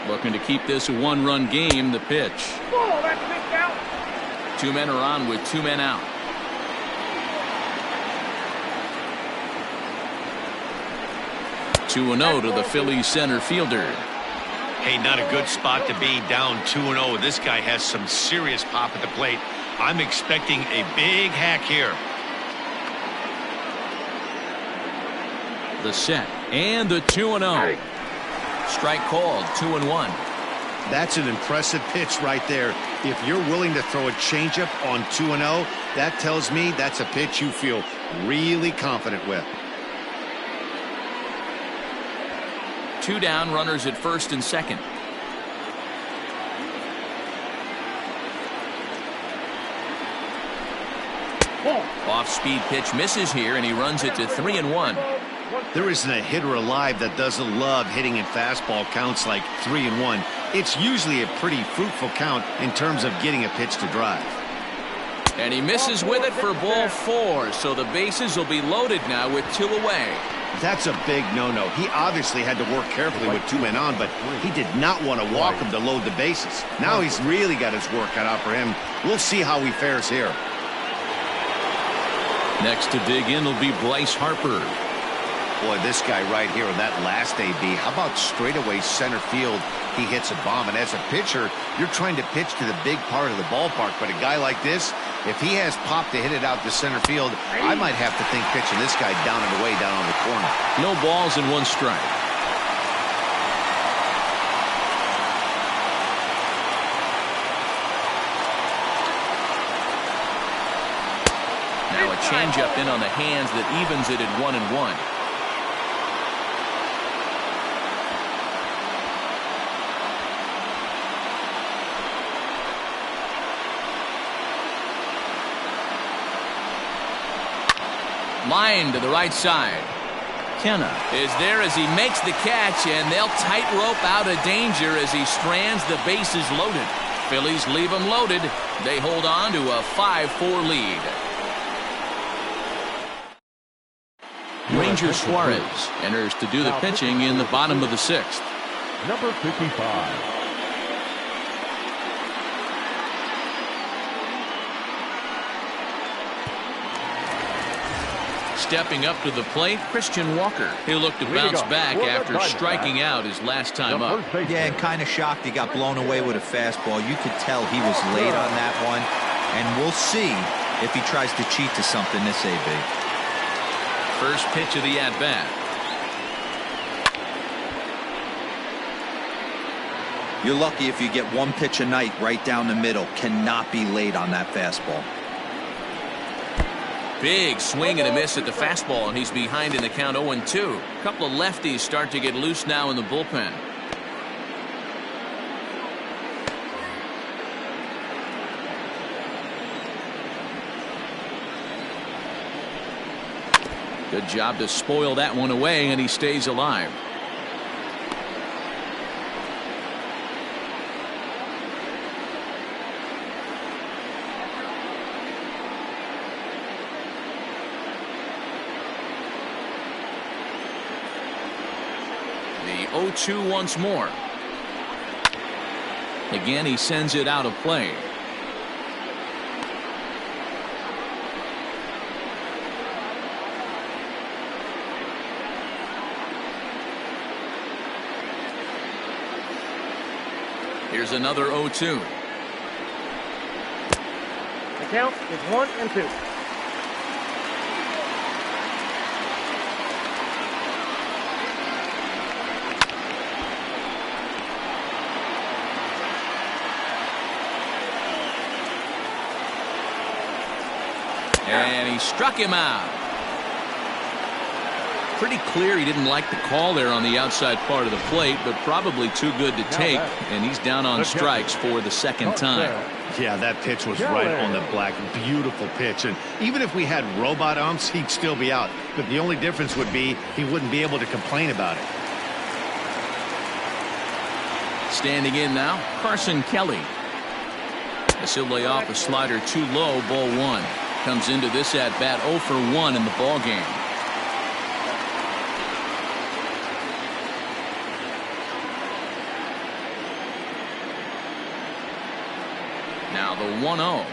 Looking to keep this a 1-run game. The pitch. Oh, that's a big count. 2 men are on with 2 men out. Two 2-0 to the Phillies center fielder. Hey, not a good spot to be, down 2-0. This guy has some serious pop at the plate. I'm expecting a big hack here. The set and the 2-0. Strike called. 2-1. That's an impressive pitch right there. If you're willing to throw a changeup on 2-0, that tells me that's a pitch you feel really confident with. 2 down, runners at first and second. Off-speed pitch misses here, and he runs it to 3-1. There isn't a hitter alive that doesn't love hitting in fastball counts like 3-1. It's usually a pretty fruitful count in terms of getting a pitch to drive. And he misses with it for ball 4, so the bases will be loaded now with 2 away. That's a big no-no. He obviously had to work carefully with 2 men on, but he did not want to walk him to load the bases. Now he's really got his work cut out for him. We'll see how he fares here. Next to dig in will be Bryce Harper. Boy, this guy right here on that last AB, how about straightaway center field? He hits a bomb, and as a pitcher, you're trying to pitch to the big part of the ballpark, but a guy like this, if he has pop to hit it out to center field, I might have to think pitching this guy down and away down on the corner. No balls and 1 strike. Now a changeup in on the hands that evens it at 1-1. Line to the right side. Kenna is there as he makes the catch, and they'll tightrope out of danger as he strands the bases loaded. Phillies leave him loaded. They hold on to a 5-4 lead. Ranger Suarez enters to do the pitching in the bottom of the 6th. Number 55. Stepping up to the plate, Christian Walker. He'll look to bounce back after striking out his last time up. Yeah, kind of shocked he got blown away with a fastball. You could tell he was late on that one. And we'll see if he tries to cheat to something this AB. First pitch of the at-bat. You're lucky if you get 1 pitch a night right down the middle. Cannot be late on that fastball. Big swing and a miss at the fastball, and he's behind in the count 0-2. A couple of lefties start to get loose now in the bullpen. Good job to spoil that one away, and he stays alive. The 0-2 once more. Again, he sends it out of play. Here's another 0-2. The count is 1-2. And he struck him out. Pretty clear he didn't like the call there on the outside part of the plate, but probably too good to take, and he's down on strikes for the second time. Yeah, that pitch was right on the black. Beautiful pitch. And even if we had robot umps, he'd still be out. But the only difference would be he wouldn't be able to complain about it. Standing in now, Carson Kelly. As he'll lay off a slider too low, ball one. Comes into this at bat 0 for 1 in the ball game. Now the 1-0.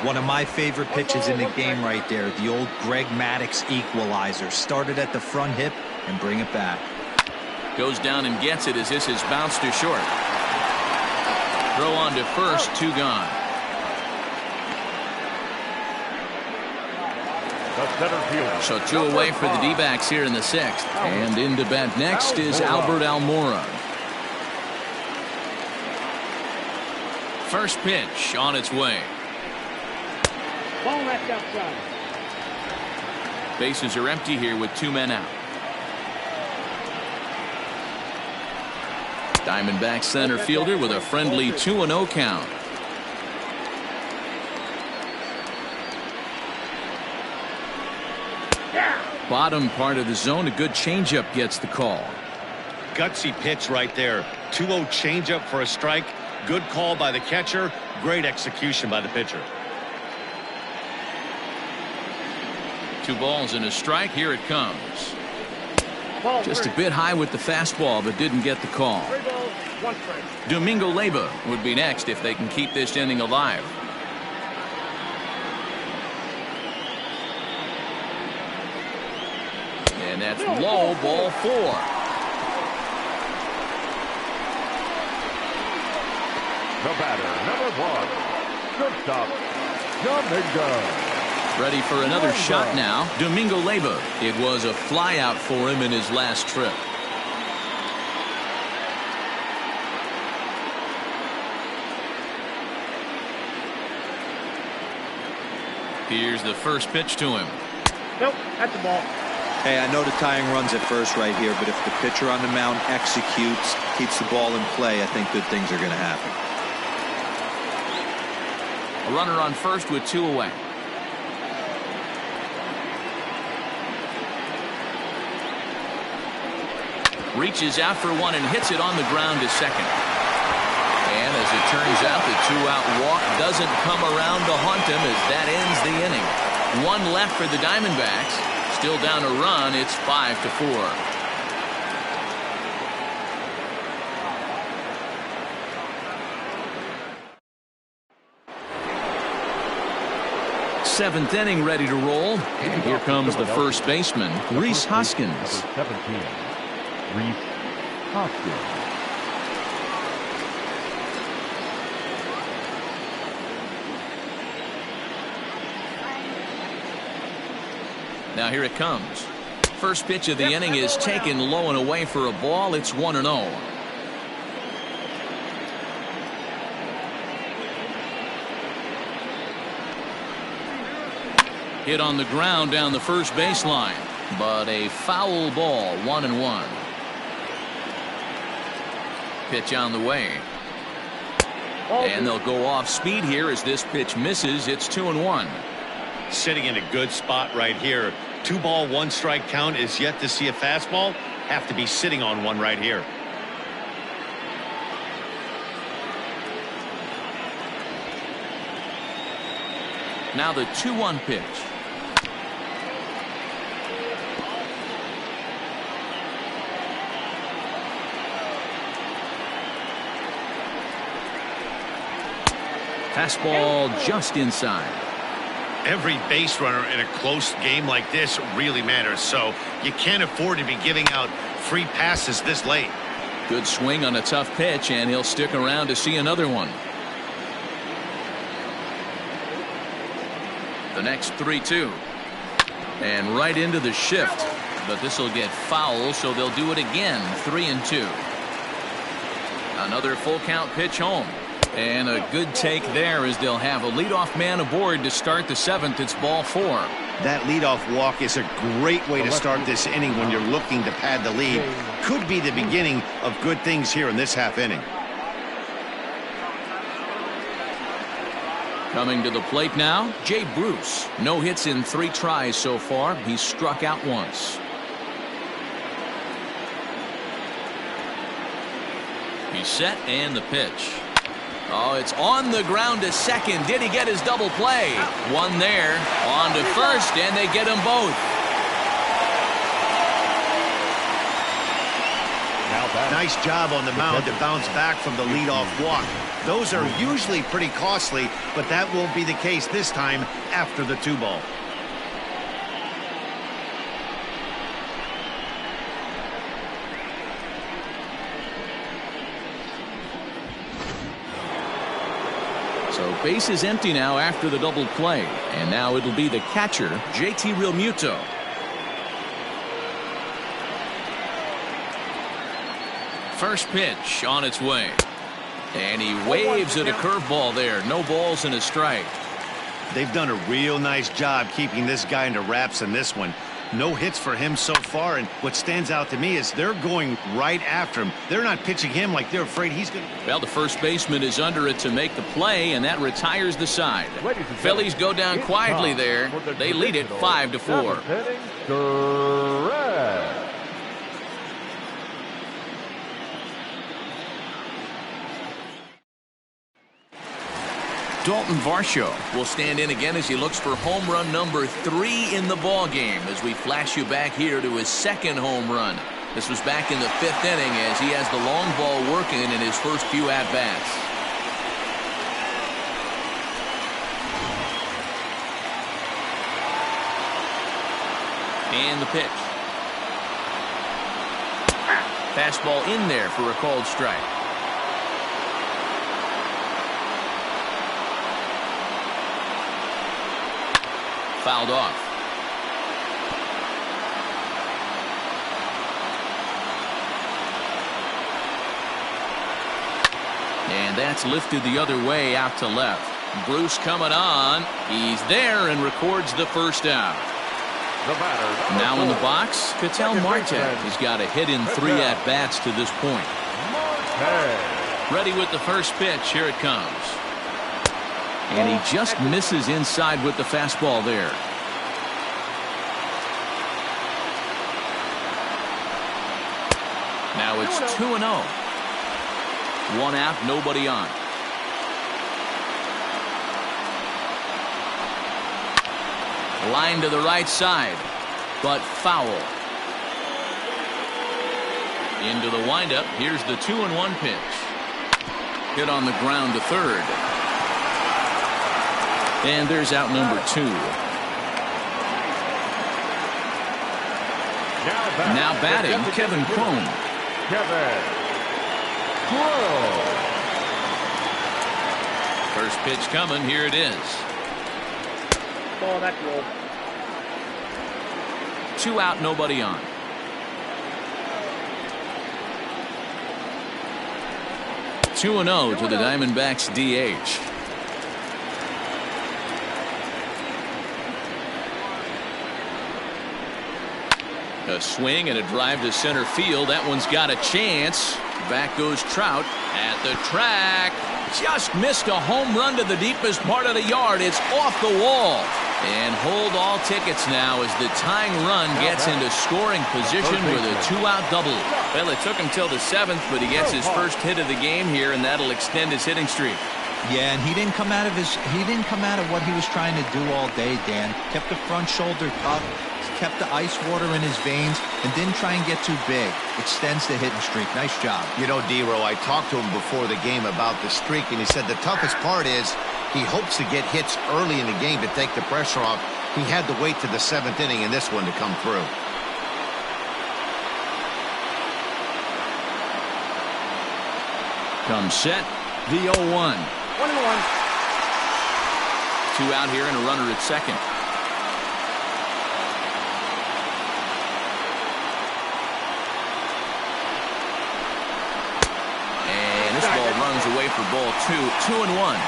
One of my favorite pitches in the game right there. The old Greg Maddux equalizer. Started at the front hip and bring it back. Goes down and gets it as this is bounced to short. Throw on to first, 2 gone. So 2 away for the D-backs here in the 6th. And in to bat next is Albert Almora. First pitch on its way. Ball left outside. Bases are empty here with 2 men out. Diamondback center fielder with a friendly 2-0 count. Bottom part of the zone, a good changeup gets the call. Gutsy pitch right there. 2-0 changeup for a strike. Good call by the catcher. Great execution by the pitcher. 2 balls and a strike. Here it comes. Just a bit high with the fastball, but didn't get the call. 3 balls, 1 strike. Domingo Leyba would be next if they can keep this inning alive. And that's low, ball 4. The batter, number 1, shortstop, Domingo. Ready for another shot now. Domingo Leyba. It was a fly out for him in his last trip. Here's the first pitch to him. Nope, that's the ball. Hey, I know the tying run's at first right here, but if the pitcher on the mound executes, keeps the ball in play, I think good things are going to happen. A runner on first with 2 away. Reaches out for one and hits it on the ground to second. And as it turns out, the 2-out walk doesn't come around to haunt him as that ends the inning. 1 left for the Diamondbacks. Still down a run. It's 5-4. Seventh inning ready to roll. And here comes the first baseman, Rhys Hoskins. 17. Rhys Hoskins. Now here it comes. First pitch of the inning is taken low and away for a ball. It's 1-0. Hit on the ground down the first baseline, but a foul ball. 1-1. Pitch on the way. And they'll go off speed here as this pitch misses. It's 2-1. sitting in a good spot right here. 2-ball, 1-strike count is yet to see a fastball. Have to be sitting on one right here. Now the 2-1 pitch. Fastball just inside. Every base runner in a close game like this really matters, so you can't afford to be giving out free passes this late. Good swing on a tough pitch, and he'll stick around to see another one. The next 3-2. And right into the shift. But this will get foul, so they'll do it again. 3-2. Another full count pitch home. And a good take there as they'll have a leadoff man aboard to start the 7th. It's ball 4. That leadoff walk is a great way to start this inning when you're looking to pad the lead. Could be the beginning of good things here in this half inning. Coming to the plate now, Jay Bruce. No hits in 3 tries so far. He's struck out once. He's set, and the pitch. Oh, it's on the ground to second. Did he get his double play? One there. On to first, and they get them both. Nice job on the mound to bounce back from the leadoff walk. Those are usually pretty costly, but that won't be the case this time after the 2-ball. So base is empty now after the double play. And now it'll be the catcher, JT Realmuto. First pitch on its way. And he waves at a curveball there. No balls and a strike. They've done a real nice job keeping this guy into wraps in this one. No hits for him so far, and what stands out to me is they're going right after him. They're not pitching him like they're afraid he's going to... Well, the first baseman is under it to make the play, and that retires the side. Phillies go down quietly there. They lead it 5-4. Dalton Varsho will stand in again as he looks for home run number 3 in the ball game as we flash you back here to his 2nd home run. This was back in the 5th inning as he has the long ball working in his first few at-bats. And the pitch. Fastball in there for a called strike. Fouled off. And that's lifted the other way out to left. Bruce coming on. He's there and records the first out. Now in the box, Ketel Marte has got a hit in 3 at-bats to this point. Ready with the first pitch. Here it comes. And he just misses inside with the fastball there. Now it's 2-0. 1 out, nobody on. Line to the right side, but foul. Into the windup. Here's the 2-1 pitch. Hit on the ground to third. And there's out number 2. Now batting, Kevin Cron. First pitch coming. Here it is. Ball, that's rolled. 2 out, nobody on. Two and 0 to the Diamondbacks DH. A swing and a drive to center field. That one's got a chance. Back goes Trout at the track. Just missed a home run to the deepest part of the yard. It's off the wall. And hold all tickets now as the tying run gets into scoring position with a 2-out double. Well, it took him till the 7th, but he gets his first hit of the game here, and that'll extend his hitting streak. Yeah, and he didn't come out of what he was trying to do all day, Dan. Kept the front shoulder up, kept the ice water in his veins, and didn't try and get too big. Extends the hitting streak. Nice job. You know, D-Row, I talked to him before the game about the streak, and he said the toughest part is he hopes to get hits early in the game to take the pressure off. He had to wait to the 7th inning in this one to come through. Comes set, the 0-1. 1-1. 2 out here and a runner at second. And this ball runs away for ball 2. 2-1.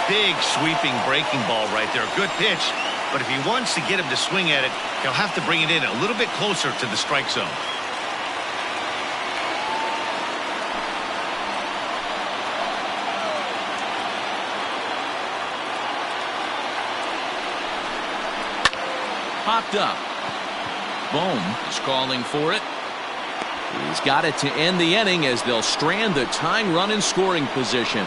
Big sweeping breaking ball right there. Good pitch. But if he wants to get him to swing at it, he'll have to bring it in a little bit closer to the strike zone. Popped up. Bohm is calling for it. He's got it to end the inning as they'll strand the tying run in scoring position.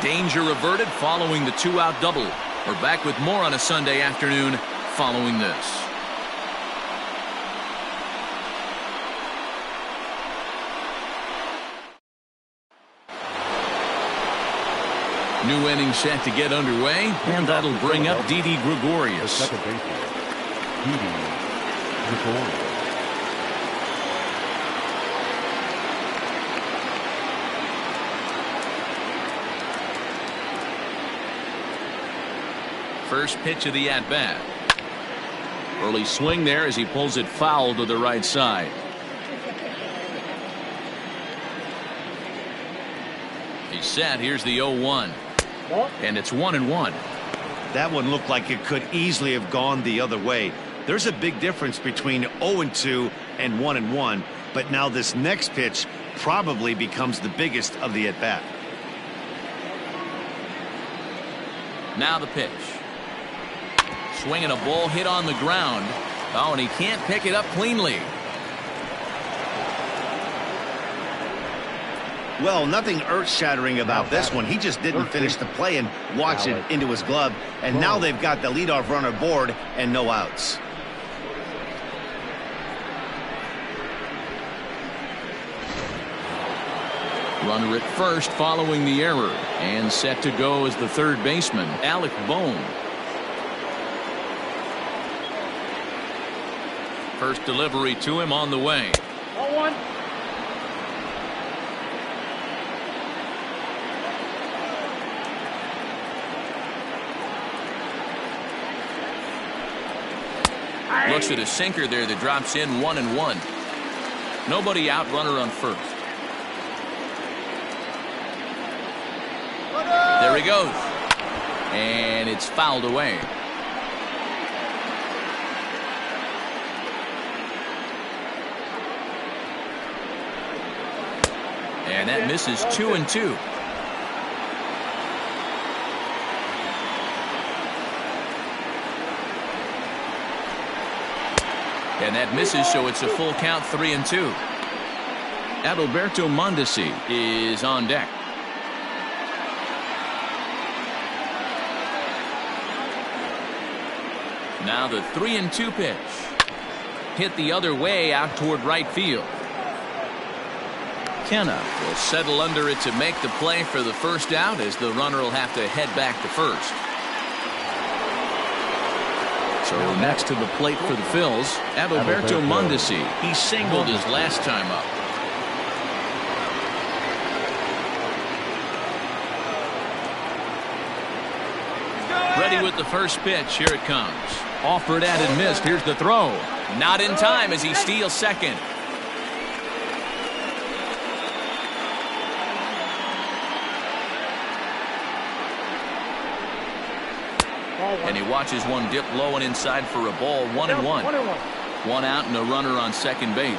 Danger averted following the 2-out double. We're back with more on a Sunday afternoon following this. New inning set to get underway, and that'll bring up Didi Gregorius. Second baseman, Didi Gregorius. First pitch of the at-bat. Early swing there as he pulls it foul to the right side. He's set. Here's the 0-1. And it's 1-1. That one looked like it could easily have gone the other way. There's a big difference between 0-2 and 1-1. But now this next pitch probably becomes the biggest of the at-bat. Now the pitch. Swinging a ball hit on the ground. Oh, and he can't pick it up cleanly. Well, nothing earth-shattering about this one. He just didn't finish the play and watch it into his glove. And now they've got the leadoff runner aboard and no outs. Runner at first following the error. And set to go as the third baseman, Alec Bohm. First delivery to him on the way. 0-1. Looks at a sinker there that drops in 1-1. Nobody out, runner on first. There he goes. And it's fouled away. And that misses 2-2. And that misses, so it's a full count, 3-2. Adalberto Mondesi is on deck. Now the 3-2 pitch. Hit the other way out toward right field. Kenna will settle under it to make the play for the first out as the runner will have to head back to first. So next to the plate for the Phils, Adalberto Mondesi. He singled his last time up. Ready with the first pitch. Here it comes. Offered at and missed. Here's the throw. Not in time as he steals second. And he watches one dip low and inside for a ball. 1-1. 1 out and a runner on second base.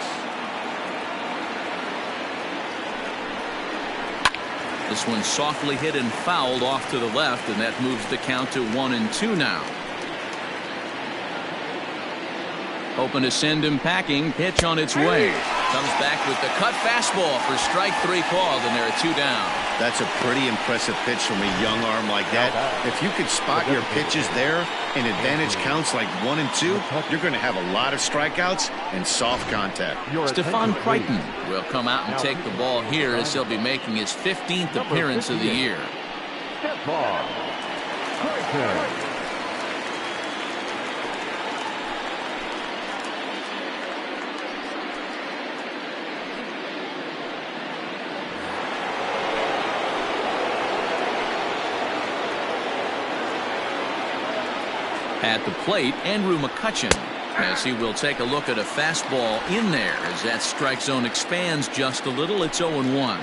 This one softly hit and fouled off to the left, and that moves the count to 1-2 now. Hoping to send him packing. Pitch on its way. Comes back with the cut fastball for strike 3 called, and there are 2 down. That's a pretty impressive pitch from a young arm like that. If you could spot your pitches there and advantage counts like 1 and 2, you're going to have a lot of strikeouts and soft contact. Stephon Crichton will come out and take the ball here as he'll be making his 15th appearance of the year. Stephon Crichton. At the plate, Andrew Mccutchen, as he will take a look at a fastball in there as that strike zone expands just a little. It's 0-1.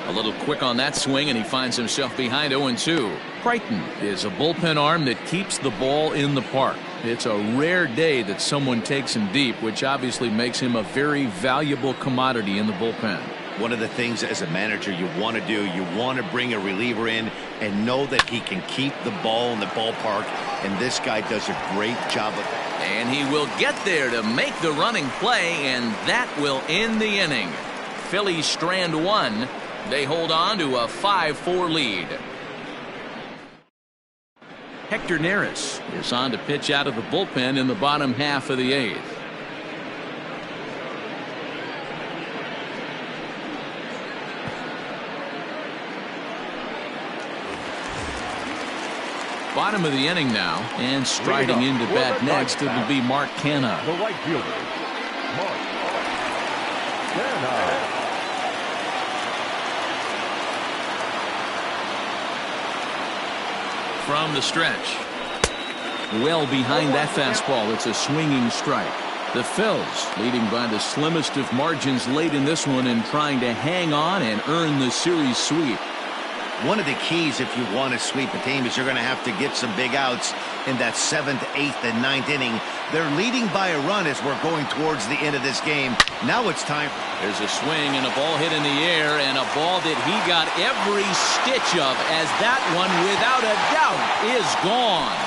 A little quick on that swing, and he finds himself behind 0-2. Crichton is a bullpen arm that keeps the ball in the park. It's a rare day that someone takes him deep, which obviously makes him a very valuable commodity in the bullpen. One of the things as a manager you want to do, you want to bring a reliever in and know that he can keep the ball in the ballpark, and this guy does a great job of that. And he will get there to make the running play, and that will end the inning. Phillies strand 1. They hold on to a 5-4 lead. Hector Neris is on to pitch out of the bullpen in the bottom half of the 8th. Bottom of the inning now, and striding into bat next, it'll be Mark Canha. The right fielder, Mark Canha. From the stretch. Well behind that fastball. It's a swinging strike. The Phils leading by the slimmest of margins late in this one and trying to hang on and earn the series sweep. One of the keys if you want to sweep a team is you're going to have to get some big outs in that 7th, 8th, and 9th inning. They're leading by a run as we're going towards the end of this game. Now it's time. There's a swing and a ball hit in the air, and a ball that he got every stitch of, as that one, without a doubt, is gone.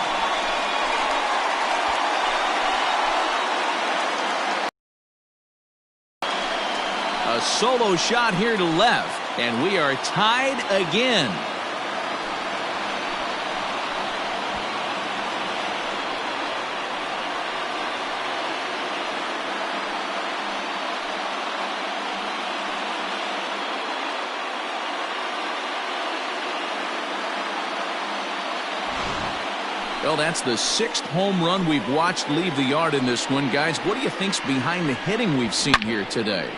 A solo shot here to left, and we are tied again. Well, that's the 6th home run we've watched leave the yard in this one. Guys, what do you think's behind the hitting we've seen here today?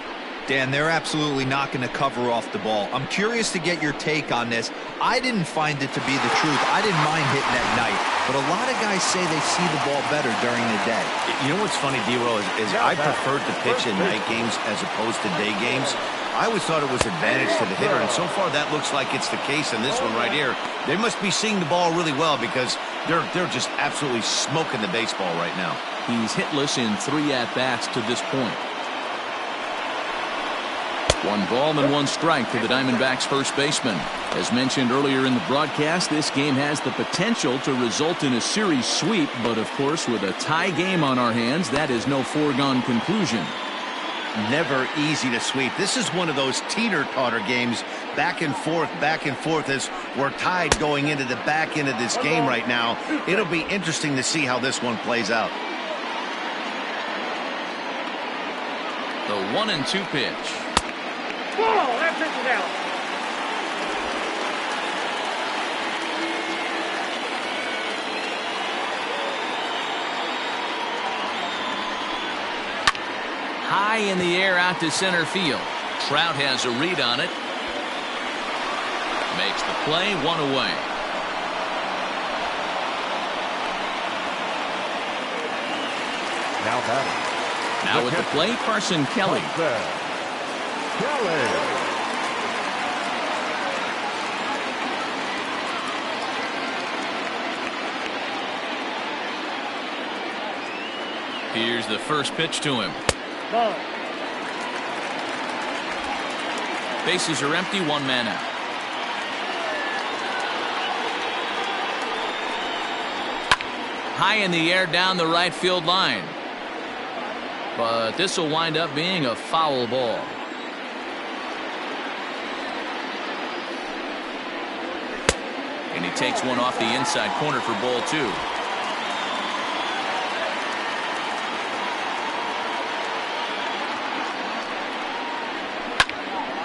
Dan, they're absolutely not going to cover off the ball. I'm curious to get your take on this. I didn't find it to be the truth. I didn't mind hitting at night, but a lot of guys say they see the ball better during the day. You know what's funny, D-Row, is I preferred to pitch in night games as opposed to day games. I always thought it was advantage to the hitter, and so far that looks like it's the case in this one right here. They must be seeing the ball really well because they're just absolutely smoking the baseball right now. He's hitless in 3 at-bats to this point. 1 ball and 1 strike to the Diamondbacks' first baseman. As mentioned earlier in the broadcast, this game has the potential to result in a series sweep, but of course with a tie game on our hands, that is no foregone conclusion. Never easy to sweep. This is one of those teeter-totter games, back and forth as we're tied going into the back end of this game right now. It'll be interesting to see how this one plays out. The 1-2 pitch. Oh, that pitch is out. High in the air out to center field. Trout has a read on it. Makes the play, 1 away. Now batting. Now at the plate, Carson Kelly. Here's the first pitch to him. Ball. Bases are empty, 1 man out. high in the air down the right field line. But this will wind up being a foul ball. And he takes one off the inside corner for ball 2.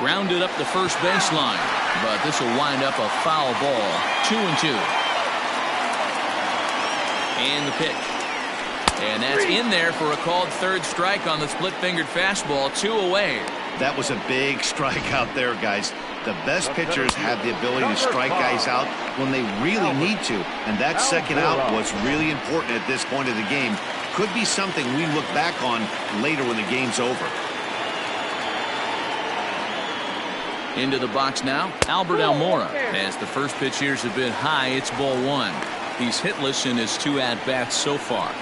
Grounded up the first baseline, but this will wind up a foul ball. 2-2. And the pitch. And that's in there for a called third strike on the split-fingered fastball. 2 away. That was a big strike out there, guys. The best pitchers have the ability to strike guys out when they really need to. And that second out was really important at this point of the game. Could be something we look back on later when the game's over. Into the box now, Albert Almora. As the first pitch here is a bit high, it's ball 1. He's hitless in his 2 at-bats so far.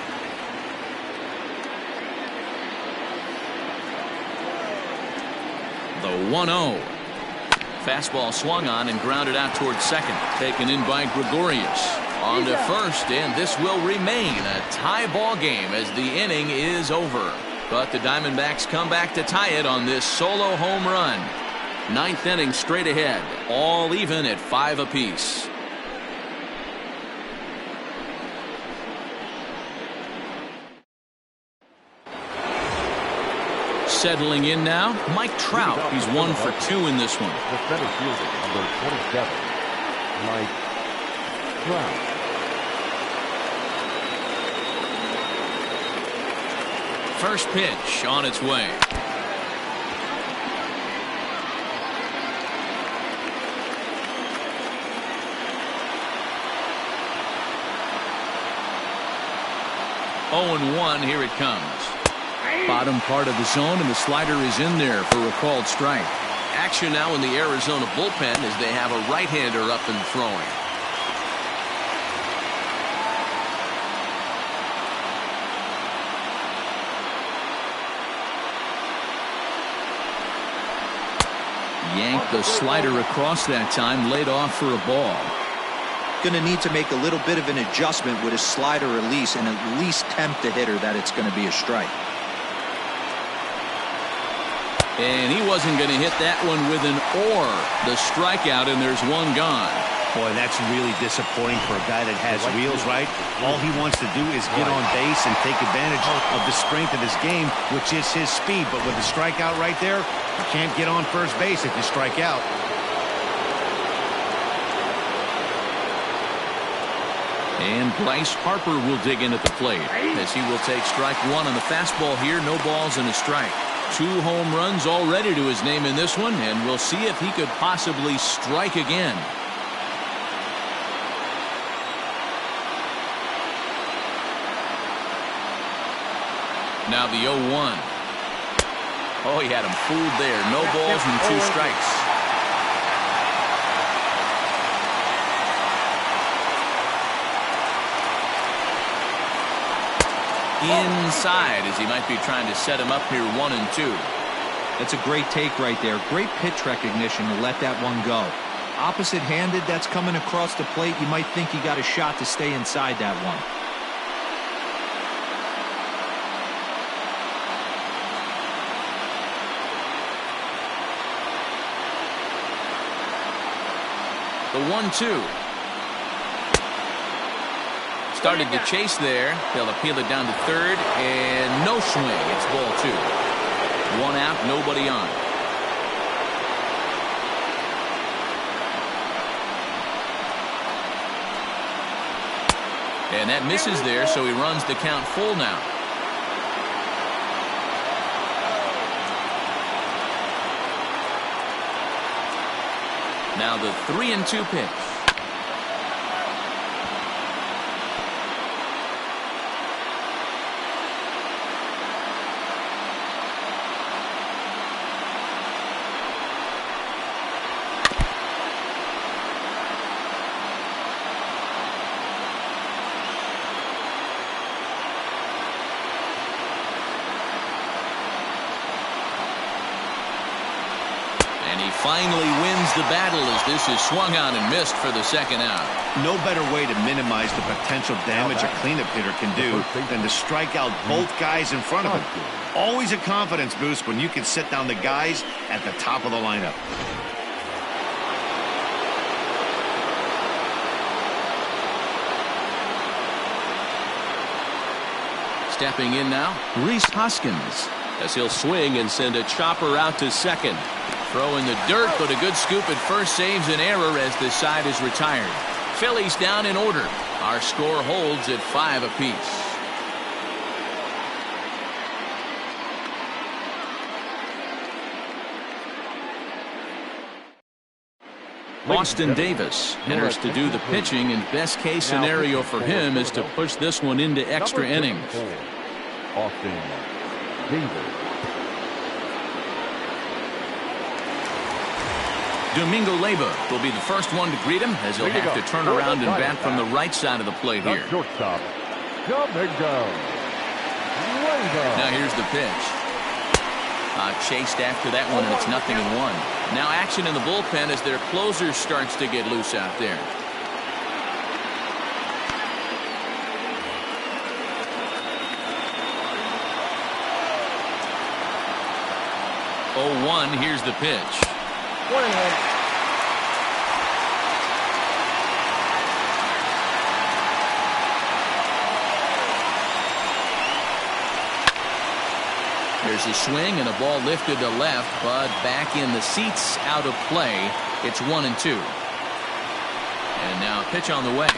The 1-0. Fastball swung on and grounded out towards second. Taken in by Gregorius. On to first, and this will remain a tie ball game as the inning is over. But the Diamondbacks come back to tie it on this solo home run. 9th inning straight ahead, all even at 5 apiece. Settling in now, Mike Trout. He's 1 for 2 in this one. The center fielder, number 27, Mike Trout. First pitch on its way. Oh, 0-1, here it comes. Bottom part of the zone, and the slider is in there for a called strike. Action now in the Arizona bullpen as they have a right-hander up and throwing. Yanked the slider across that time, laid off for a ball. Going to need to make a little bit of an adjustment with his slider release and at least tempt the hitter that it's going to be a strike. And he wasn't going to hit that one with an or. The strikeout, and there's one gone. Boy, that's really disappointing for a guy that has wheels, right? All he wants to do is get on base and take advantage of the strength of his game, which is his speed. But with the strikeout right there, you can't get on first base if you strike out. And Bryce Harper will dig in at the plate as he will take strike 1 on the fastball here. No balls and a strike. 2 home runs already to his name in this one, and we'll see if he could possibly strike again. Now the 0-1. Oh, he had him fooled there. No balls and 2 strikes. Inside as he might be trying to set him up here 1-2. That's a great take right there. Great pitch recognition to let that one go. Opposite-handed, that's coming across the plate. You might think he got a shot to stay inside that one. The 1-2. Started to chase there. They'll appeal it down to third, and no swing. It's ball 2. 1 out, nobody on. And that misses there, so he runs the count full now. Now the 3-2 pitch. And he finally wins the battle as this is swung on and missed for the second out. No better way to minimize the potential damage a cleanup hitter can do than to strike out both guys in front of him. Always a confidence boost when you can sit down the guys at the top of the lineup. Stepping in now, Rhys Hoskins, as he'll swing and send a chopper out to second. Throw in the dirt, but a good scoop at first saves an error as the side is retired. Phillies down in order. Our score holds at 5 apiece. Austin Davis enters to do the pitching, and best case scenario for him is to push this one into extra innings. Austin Davis. Domingo Leyba will be the first one to greet him as he'll have to turn around and bat from the right side of the plate here. Shortstop, Domingo Leyba. Now here's the pitch. Chased after that one, and it's 0-1. Now action in the bullpen as their closer starts to get loose out there. Oh, 1, here's the pitch. There's a swing and a ball lifted to left, but back in the seats, out of play. It's 1-2. And now a pitch on the way.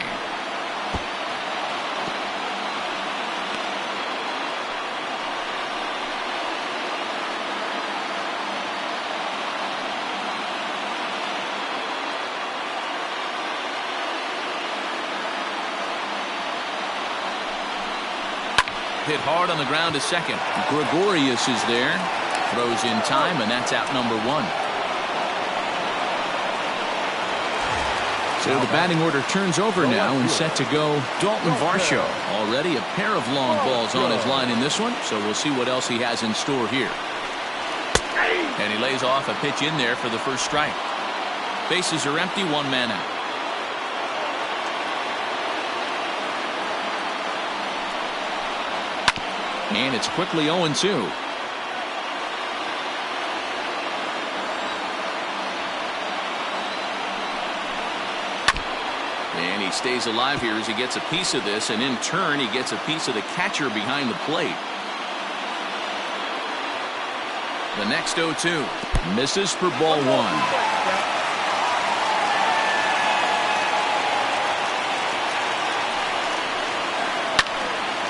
Hit hard on the ground to second. Gregorius is there. Throws in time, and that's out number 1. So the batting order turns over now and set to go Dalton Varsho. Already a pair of long balls on his line in this one, so we'll see what else he has in store here. And he lays off a pitch in there for the first strike. Bases are empty, 1 man out. And it's quickly 0-2. And he stays alive here as he gets a piece of this, and in turn he gets a piece of the catcher behind the plate. The next 0-2 misses for ball 1.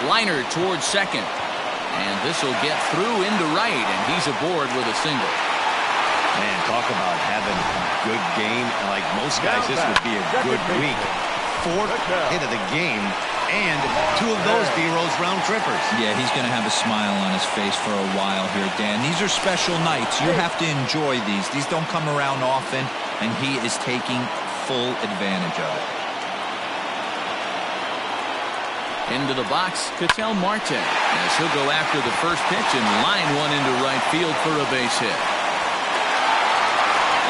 Liner towards second. And this will get through into right, and he's aboard with a single. Man, talk about having a good game. Like most guys, this would be a good week. 4th hit of the game, and 2 of those D-Rose round trippers. Yeah, he's going to have a smile on his face for a while here, Dan. These are special nights. You have to enjoy these. These don't come around often, and he is taking full advantage of it. Into the box, Ketel Marte, as he'll go after the first pitch and line one into right field for a base hit.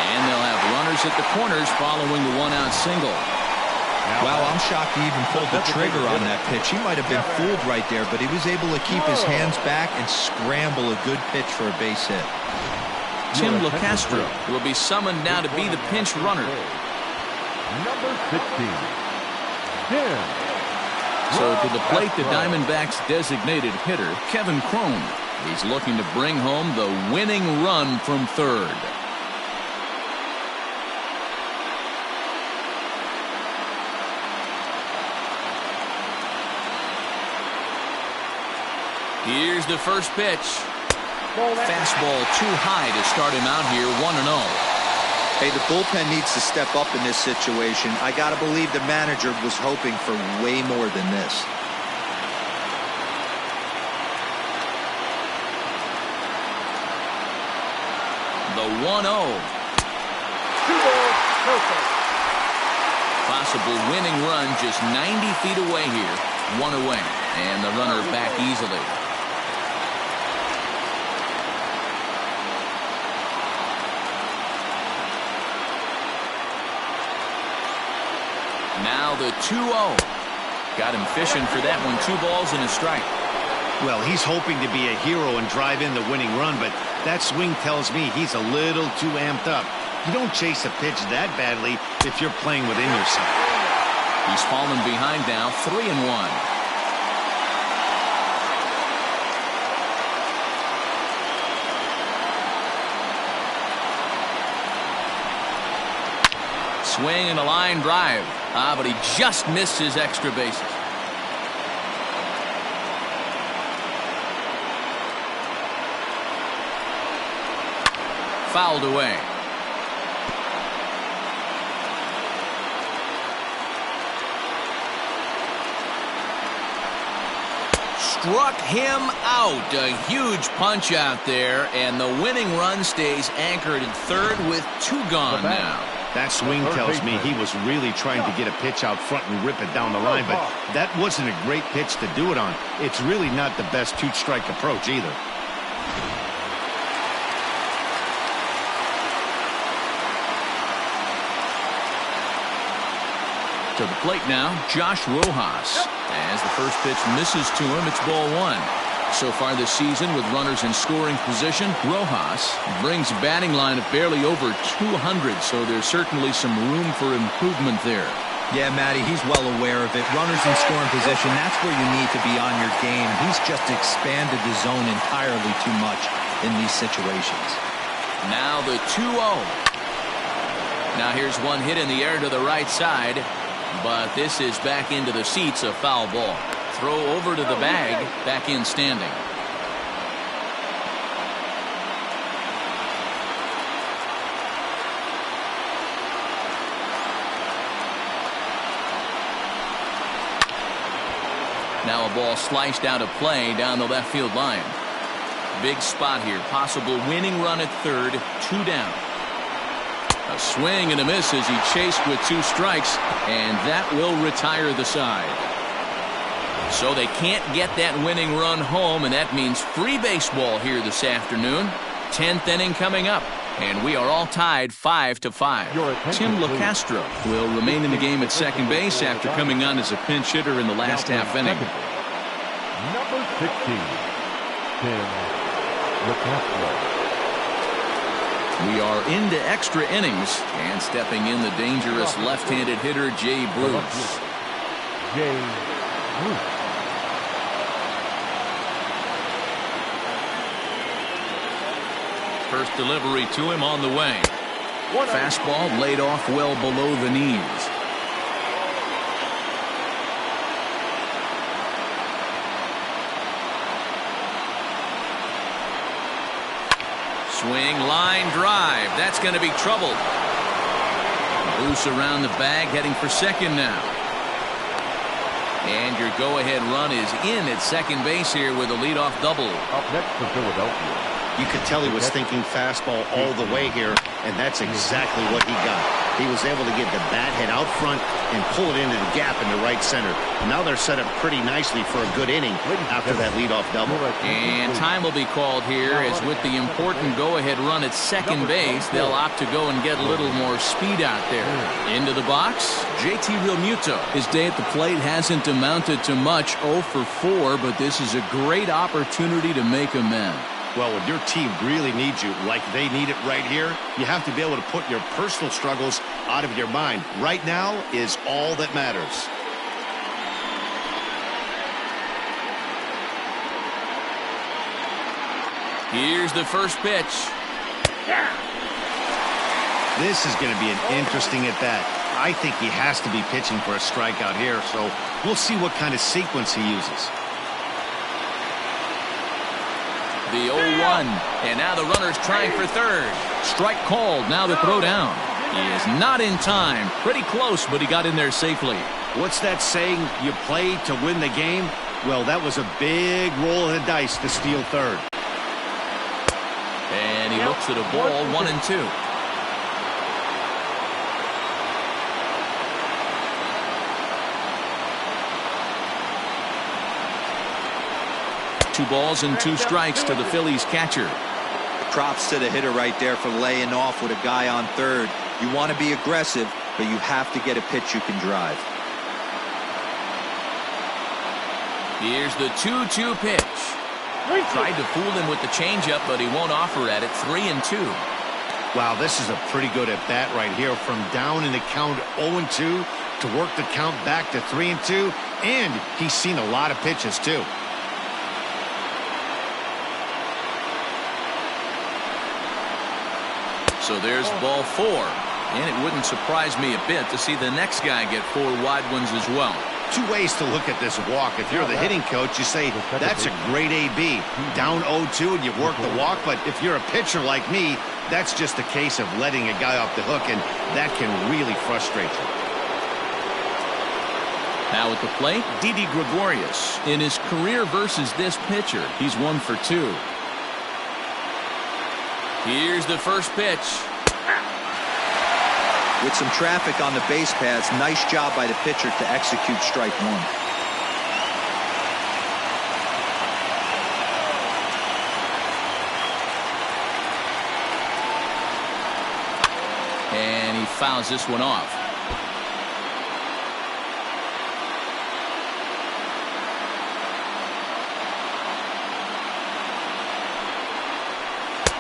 And they'll have runners at the corners following the 1-out single. Wow, I'm shocked he even pulled the trigger on that pitch. He might have been fooled right there, but he was able to keep his hands back and scramble a good pitch for a base hit. Tim LaCastro will be summoned now to be the pinch runner. Number 16, Tim. So to the plate, the Diamondbacks' designated hitter, Kevin Cron. He's looking to bring home the winning run from third. Here's the first pitch. Fastball too high to start him out here, 1-0. Hey, the bullpen needs to step up in this situation. I got to believe the manager was hoping for way more than this. The 1-0. Possible winning run just 90 feet away here. 1 away. And the runner back easily. Now the 2-0. Got him fishing for that one. 2 balls and a strike. Well, he's hoping to be a hero and drive in the winning run, but that swing tells me he's a little too amped up. You don't chase a pitch that badly if you're playing within yourself. He's fallen behind now, 3-1. Swing and a line drive. But he just missed his extra bases. Fouled away. Struck him out. A huge punch out there, and the winning run stays anchored in third with 2 gone now. That swing tells me he was really trying to get a pitch out front and rip it down the line, but that wasn't a great pitch to do it on. It's really not the best 2-strike approach either. To the plate now, Josh Rojas. As the first pitch misses to him, it's ball 1. So far this season, with runners in scoring position, Rojas brings a batting line of barely over 200, so there's certainly some room for improvement there. Yeah, Matty, he's well aware of it. Runners in scoring position, that's where you need to be on your game. He's just expanded the zone entirely too much in these situations. Now the 2-0. Now here's one hit in the air to the right side, but this is back into the seats, a foul ball. Throw over to the bag, back in standing. Now a ball sliced out of play down the left field line. Big spot here. Possible winning run at third. 2 down. A swing and a miss as he chased with 2 strikes, and that will retire the side. So they can't get that winning run home, and that means free baseball here this afternoon. 10th inning coming up, and we are all tied 5-5. Tim LaCastro will remain in the game at second base after coming on as a pinch hitter in the last half inning. Number 16, Tim LaCastro. We are into extra innings, and stepping in the dangerous left-handed hitter, Jay Bruce. Jay Bruce. First delivery to him on the way. Fastball laid off well below the knees. Swing, line drive. That's going to be trouble. Bruce around the bag, heading for second now. And your go-ahead run is in at second base here with a leadoff double. Up next for Philadelphia. You could tell he was thinking fastball all the way here, and that's exactly what he got. He was able to get the bat head out front and pull it into the gap in the right center. Now they're set up pretty nicely for a good inning after that leadoff double. And time will be called here, as with the important go-ahead run at second base, they'll opt to go and get a little more speed out there. Into the box, JT Realmuto. His day at the plate hasn't amounted to much, 0 for 4, but this is a great opportunity to make amends. Well, when your team really needs you, like they need it right here, you have to be able to put your personal struggles out of your mind. Right now is all that matters. Here's the first pitch. This is going to be an interesting at-bat. I think he has to be pitching for a strikeout here, so we'll see what kind of sequence he uses. The 0-1, and now the runner's trying for third. Strike called, now the throw down. He is not in time. Pretty close, but he got in there safely. What's that saying? You play to win the game? Well, that was a big roll of the dice to steal third. And he looks at a ball, 1-2. Two balls and 2 strikes to the Phillies catcher. Props to the hitter right there for laying off with a guy on third. You want to be aggressive, but you have to get a pitch you can drive. Here's the 2-2 pitch. Tried to fool him with the changeup, but he won't offer at it. 3-2. Wow, this is a pretty good at bat right here. From down in the count 0-2 to work the count back to 3-2, and he's seen a lot of pitches too. So there's ball 4, and it wouldn't surprise me a bit to see the next guy get 4 wide ones as well. 2 ways to look at this walk. If you're the hitting coach, you say that's a great AB. Down 0-2 and you work the walk, but if you're a pitcher like me, that's just a case of letting a guy off the hook, and that can really frustrate you. Now at the plate, Didi Gregorius. In his career versus this pitcher, he's 1 for 2. Here's the first pitch. With some traffic on the base paths, nice job by the pitcher to execute strike 1. And he fouls this one off.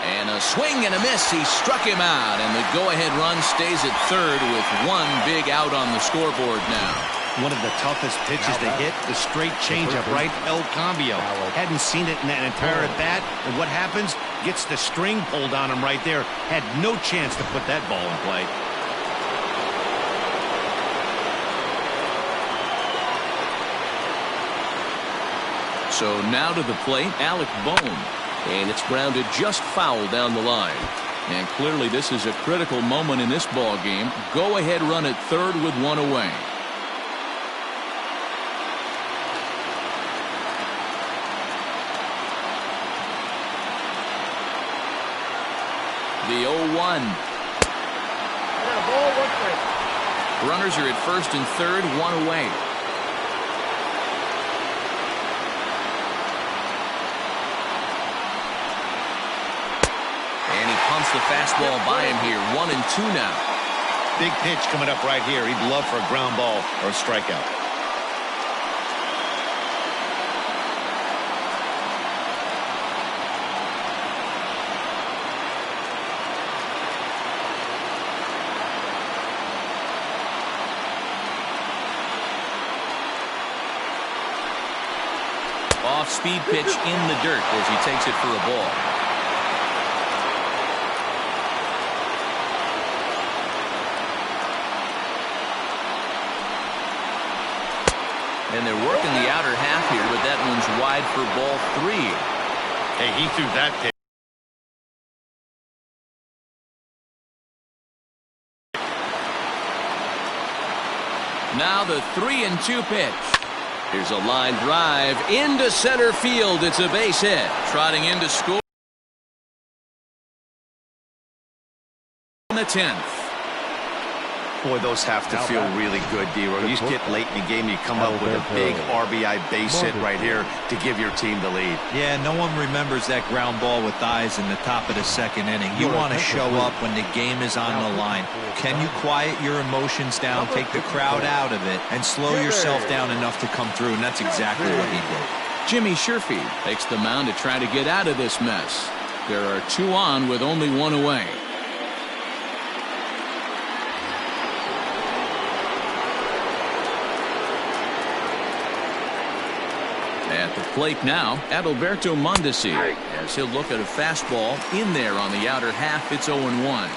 And a swing and a miss. He struck him out, and the go-ahead run stays at third with 1 big out on the scoreboard now. One of the toughest pitches to hit, the straight changeup, right? El Cambio. Hadn't seen it in that entire at bat, and what happens? Gets the string pulled on him right there. Had no chance to put that ball in play. So now to the plate, Alec Bohm. And it's grounded just foul down the line. And clearly this is a critical moment in this ball game. Go ahead run at third with 1 away. The 0-1. Runners are at first and third, 1 away. Pumps the fastball by him here. 1-2 now. Big pitch coming up right here. He'd love for a ground ball or a strikeout. Off-speed pitch in the dirt as he takes it for a ball. And they're working the outer half here, but that one's wide for ball 3. Hey, he threw that pitch. Now the 3-2 pitch. Here's a line drive into center field. It's a base hit. Trotting in to score on the 10th. Boy, those have to feel really good, D-Row. You just get late in the game, you come up with a big RBI base hit right here to give your team the lead. Yeah, no one remembers that ground ball with eyes in the top of the 2nd inning. You want to show up when the game is on the line. Can you quiet your emotions down, take the crowd out of it, and slow yourself down enough to come through? And that's exactly what he did. Jimmy Sherfy takes the mound to try to get out of this mess. There are 2 on with only 1 away. At the plate now, Adalberto Mondesi, as he'll look at a fastball in there on the outer half. It's 0-1.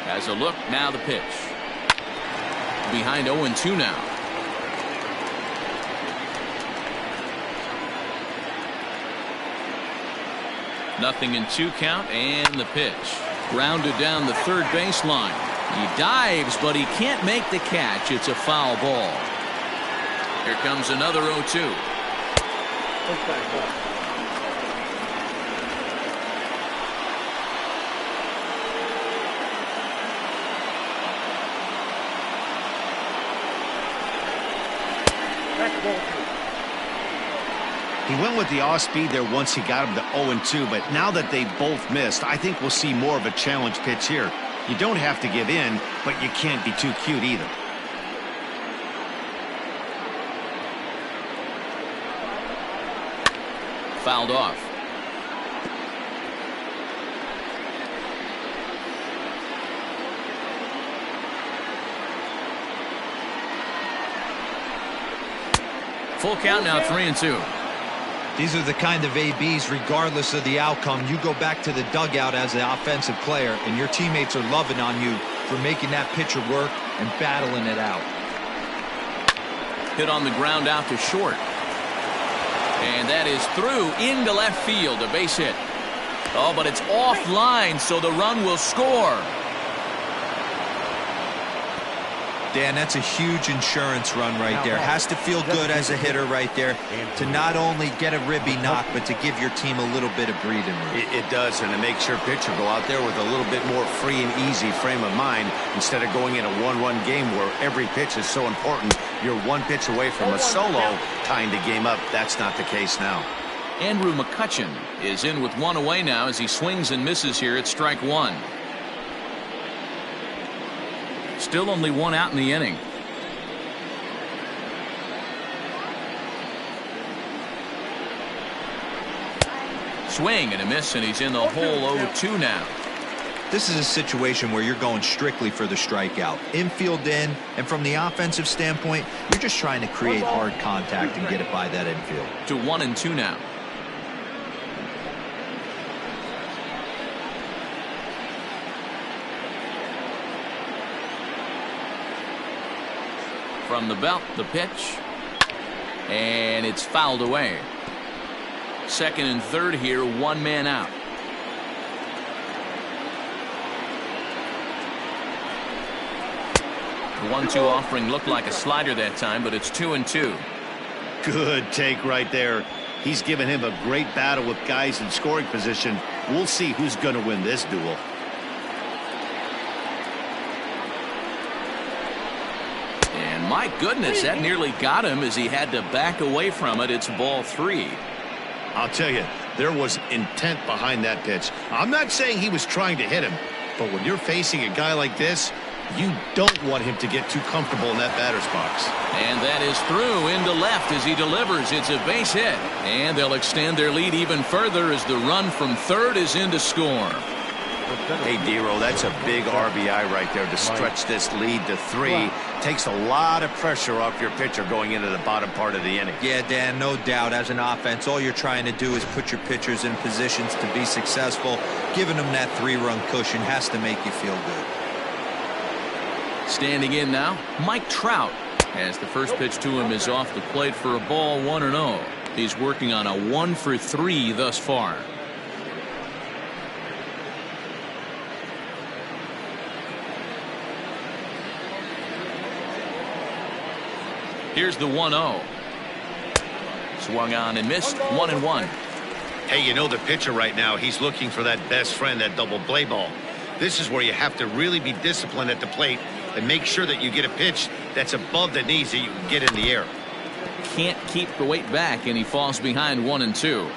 As a look, now the pitch. Behind 0-2 now. Nothing in 2 count, and the pitch. Grounded down the third baseline. He dives, but he can't make the catch. It's a foul ball. Here comes another 0-2. He went with the off-speed there once he got him to 0-2, but now that they both missed, I think we'll see more of a challenge pitch here. You don't have to give in, but you can't be too cute either. Fouled off. Full count now, 3-2. These are the kind of ABs, regardless of the outcome, you go back to the dugout as an offensive player, and your teammates are loving on you for making that pitcher work and battling it out. Hit on the ground out to short. And that is through into left field, a base hit. Oh, but it's offline, so the run will score. Dan, that's a huge insurance run right there. Has to feel good as a hitter right there to not only get a ribby knock, but to give your team a little bit of breathing room. It does, and it makes your pitcher go out there with a little bit more free and easy frame of mind instead of going in a one-run game where every pitch is so important. You're one pitch away from a solo tying the game up. That's not the case now. Andrew Mccutchen is in with one away now as he swings and misses here at strike one. Still only one out in the inning. Swing and a miss, and he's in the hole 0-2 now. This is a situation where you're going strictly for the strikeout. Infield in, and from the offensive standpoint, you're just trying to create hard contact and get it by that infield. To 1-2 now. From the belt, the pitch, and it's fouled away. Second and third here, one man out. The 1-2 offering looked like a slider that time, but it's 2-2. Good take right there. He's given him a great battle with guys in scoring position. We'll see who's going to win this duel. My goodness, that nearly got him as he had to back away from it. It's ball 3. I'll tell you, there was intent behind that pitch. I'm not saying he was trying to hit him, but when you're facing a guy like this, you don't want him to get too comfortable in that batter's box. And that is through into left as he delivers. It's a base hit. And they'll extend their lead even further as the run from third is in to score. Hey, D-Row, that's a big RBI right there to stretch this lead to 3. Takes a lot of pressure off your pitcher going into the bottom part of the inning. Yeah, Dan, no doubt. As an offense, all you're trying to do is put your pitchers in positions to be successful. Giving them that 3-run cushion has to make you feel good. Standing in now, Mike Trout, as the first pitch to him is off the plate for a ball 1-0. He's working on a 1-for-3 thus far. Here's the 1-0. Swung on and missed. 1-1. Hey, you know the pitcher right now, he's looking for that best friend, that double play ball. This is where you have to really be disciplined at the plate and make sure that you get a pitch that's above the knees that you can get in the air. Can't keep the weight back, and he falls behind 1-2.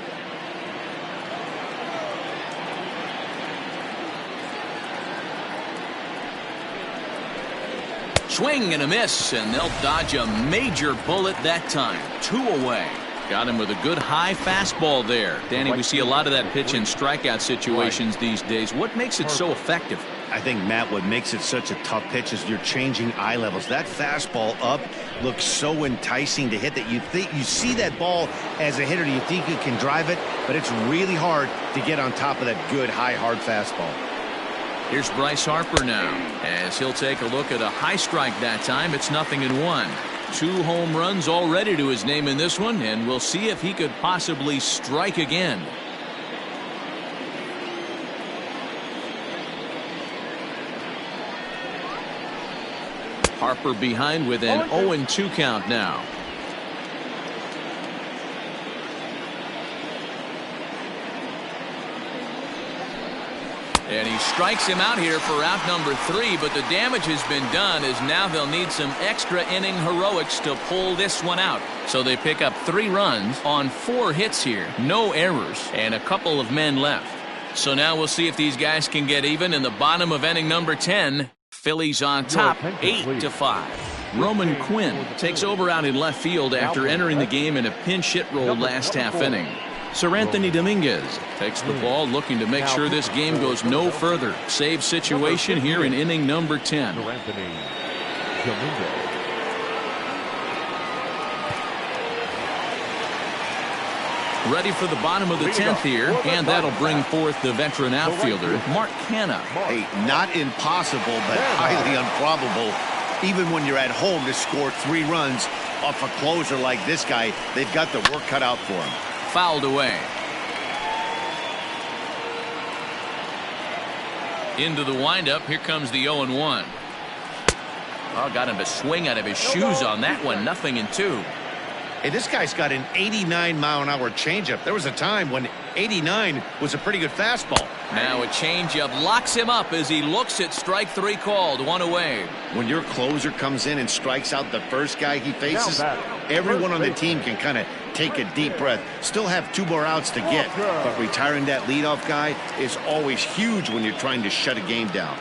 Swing and a miss, and they'll dodge a major bullet that time. 2 away. Got him with a good high fastball there. Danny, we see a lot of that pitch in strikeout situations these days. What makes it so effective? I think, Matt, what makes it such a tough pitch is you're changing eye levels. That fastball up looks so enticing to hit that you think you see that ball as a hitter, you think you can drive it, but it's really hard to get on top of that good high hard fastball. Here's Bryce Harper now as he'll take a look at a high strike that time. It's 0-1. 2 home runs already to his name in this one, and we'll see if he could possibly strike again. Harper behind with an 0-2 count now. And he strikes him out here for out number 3, but the damage has been done as now they'll need some extra inning heroics to pull this one out. So they pick up 3 runs on 4 hits here, no errors, and a couple of men left. So now we'll see if these guys can get even in the bottom of inning number 10. Phillies on top, 8-5. Roman Quinn takes over out in left field after entering the game in a pinch hit role last half inning. Seranthony Dominguez takes the ball, looking to make sure this game goes no further. Save situation here in inning number 10. Ready for the bottom of the 10th here, and that'll bring forth the veteran outfielder, Mark Canha. Hey, not impossible, but highly improbable. Even when you're at home to score 3 runs off a closer like this guy, they've got the work cut out for him. Fouled away. Into the windup, here comes the 0-1. Oh, got him to swing out of his shoes on that one, 0-2. Hey, this guy's got an 89-mile-an-hour changeup. There was a time when 89 was a pretty good fastball. Now a changeup locks him up as he looks at strike 3 called, 1 away. When your closer comes in and strikes out the first guy he faces, everyone on the team can kind of take a deep breath. Still have 2 more outs to get, but retiring that leadoff guy is always huge when you're trying to shut a game down.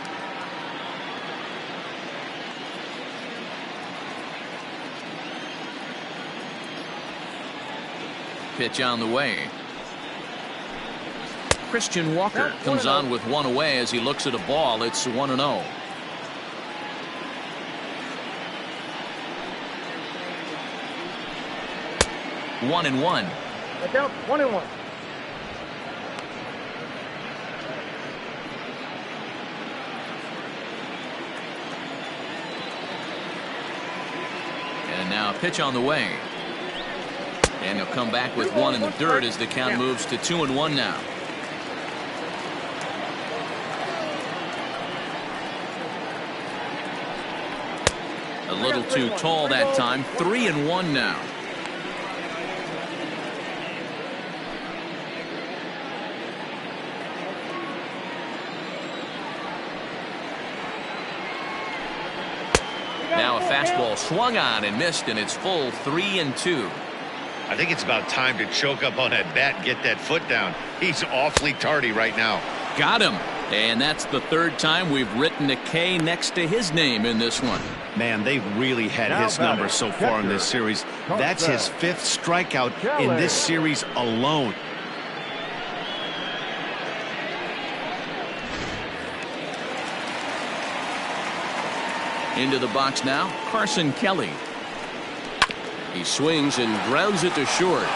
Pitch on the way. Christian Walker comes on with 1 away as he looks at a ball. It's 1-0. One and one. 1-1. And now a pitch on the way. And he'll come back with 1 in the dirt as the count moves to 2-1 now. A little too tall that time. 3-1 now. Now a fastball swung on and missed, and it's full 3-2. I think it's about time to choke up on that bat and get that foot down. He's awfully tardy right now. Got him. And that's the 3rd time we've written a K next to his name in this one. Man, they've really had his number so far in this series. That's his 5th strikeout in this series alone. Into the box now, Carson Kelly. He swings and grounds it to short.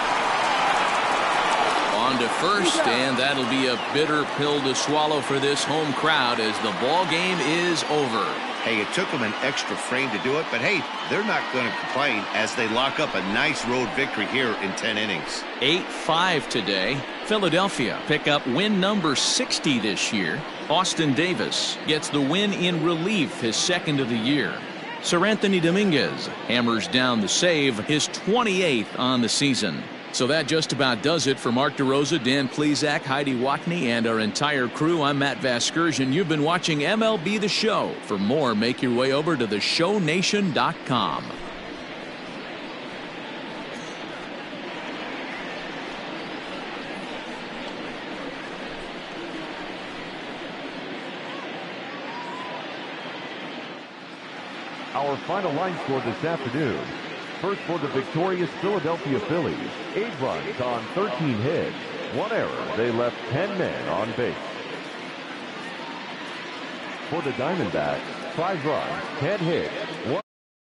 On to first, and that'll be a bitter pill to swallow for this home crowd as the ball game is over. Hey, it took them an extra frame to do it, but hey, they're not going to complain as they lock up a nice road victory here in 10 innings. 8-5 today. Philadelphia pick up win number 60 this year. Austin Davis gets the win in relief, his 2nd of the year. Seranthony Dominguez hammers down the save, his 28th on the season. So that just about does it for Mark DeRosa, Dan Plesac, Heidi Watney, and our entire crew. I'm Matt Vasgersian. You've been watching MLB The Show. For more, make your way over to theshownation.com. Our final line score this afternoon. First for the victorious Philadelphia Phillies, 8 runs on 13 hits, 1 error. They left 10 men on base. For the Diamondbacks, 5 runs, 10 hits, 1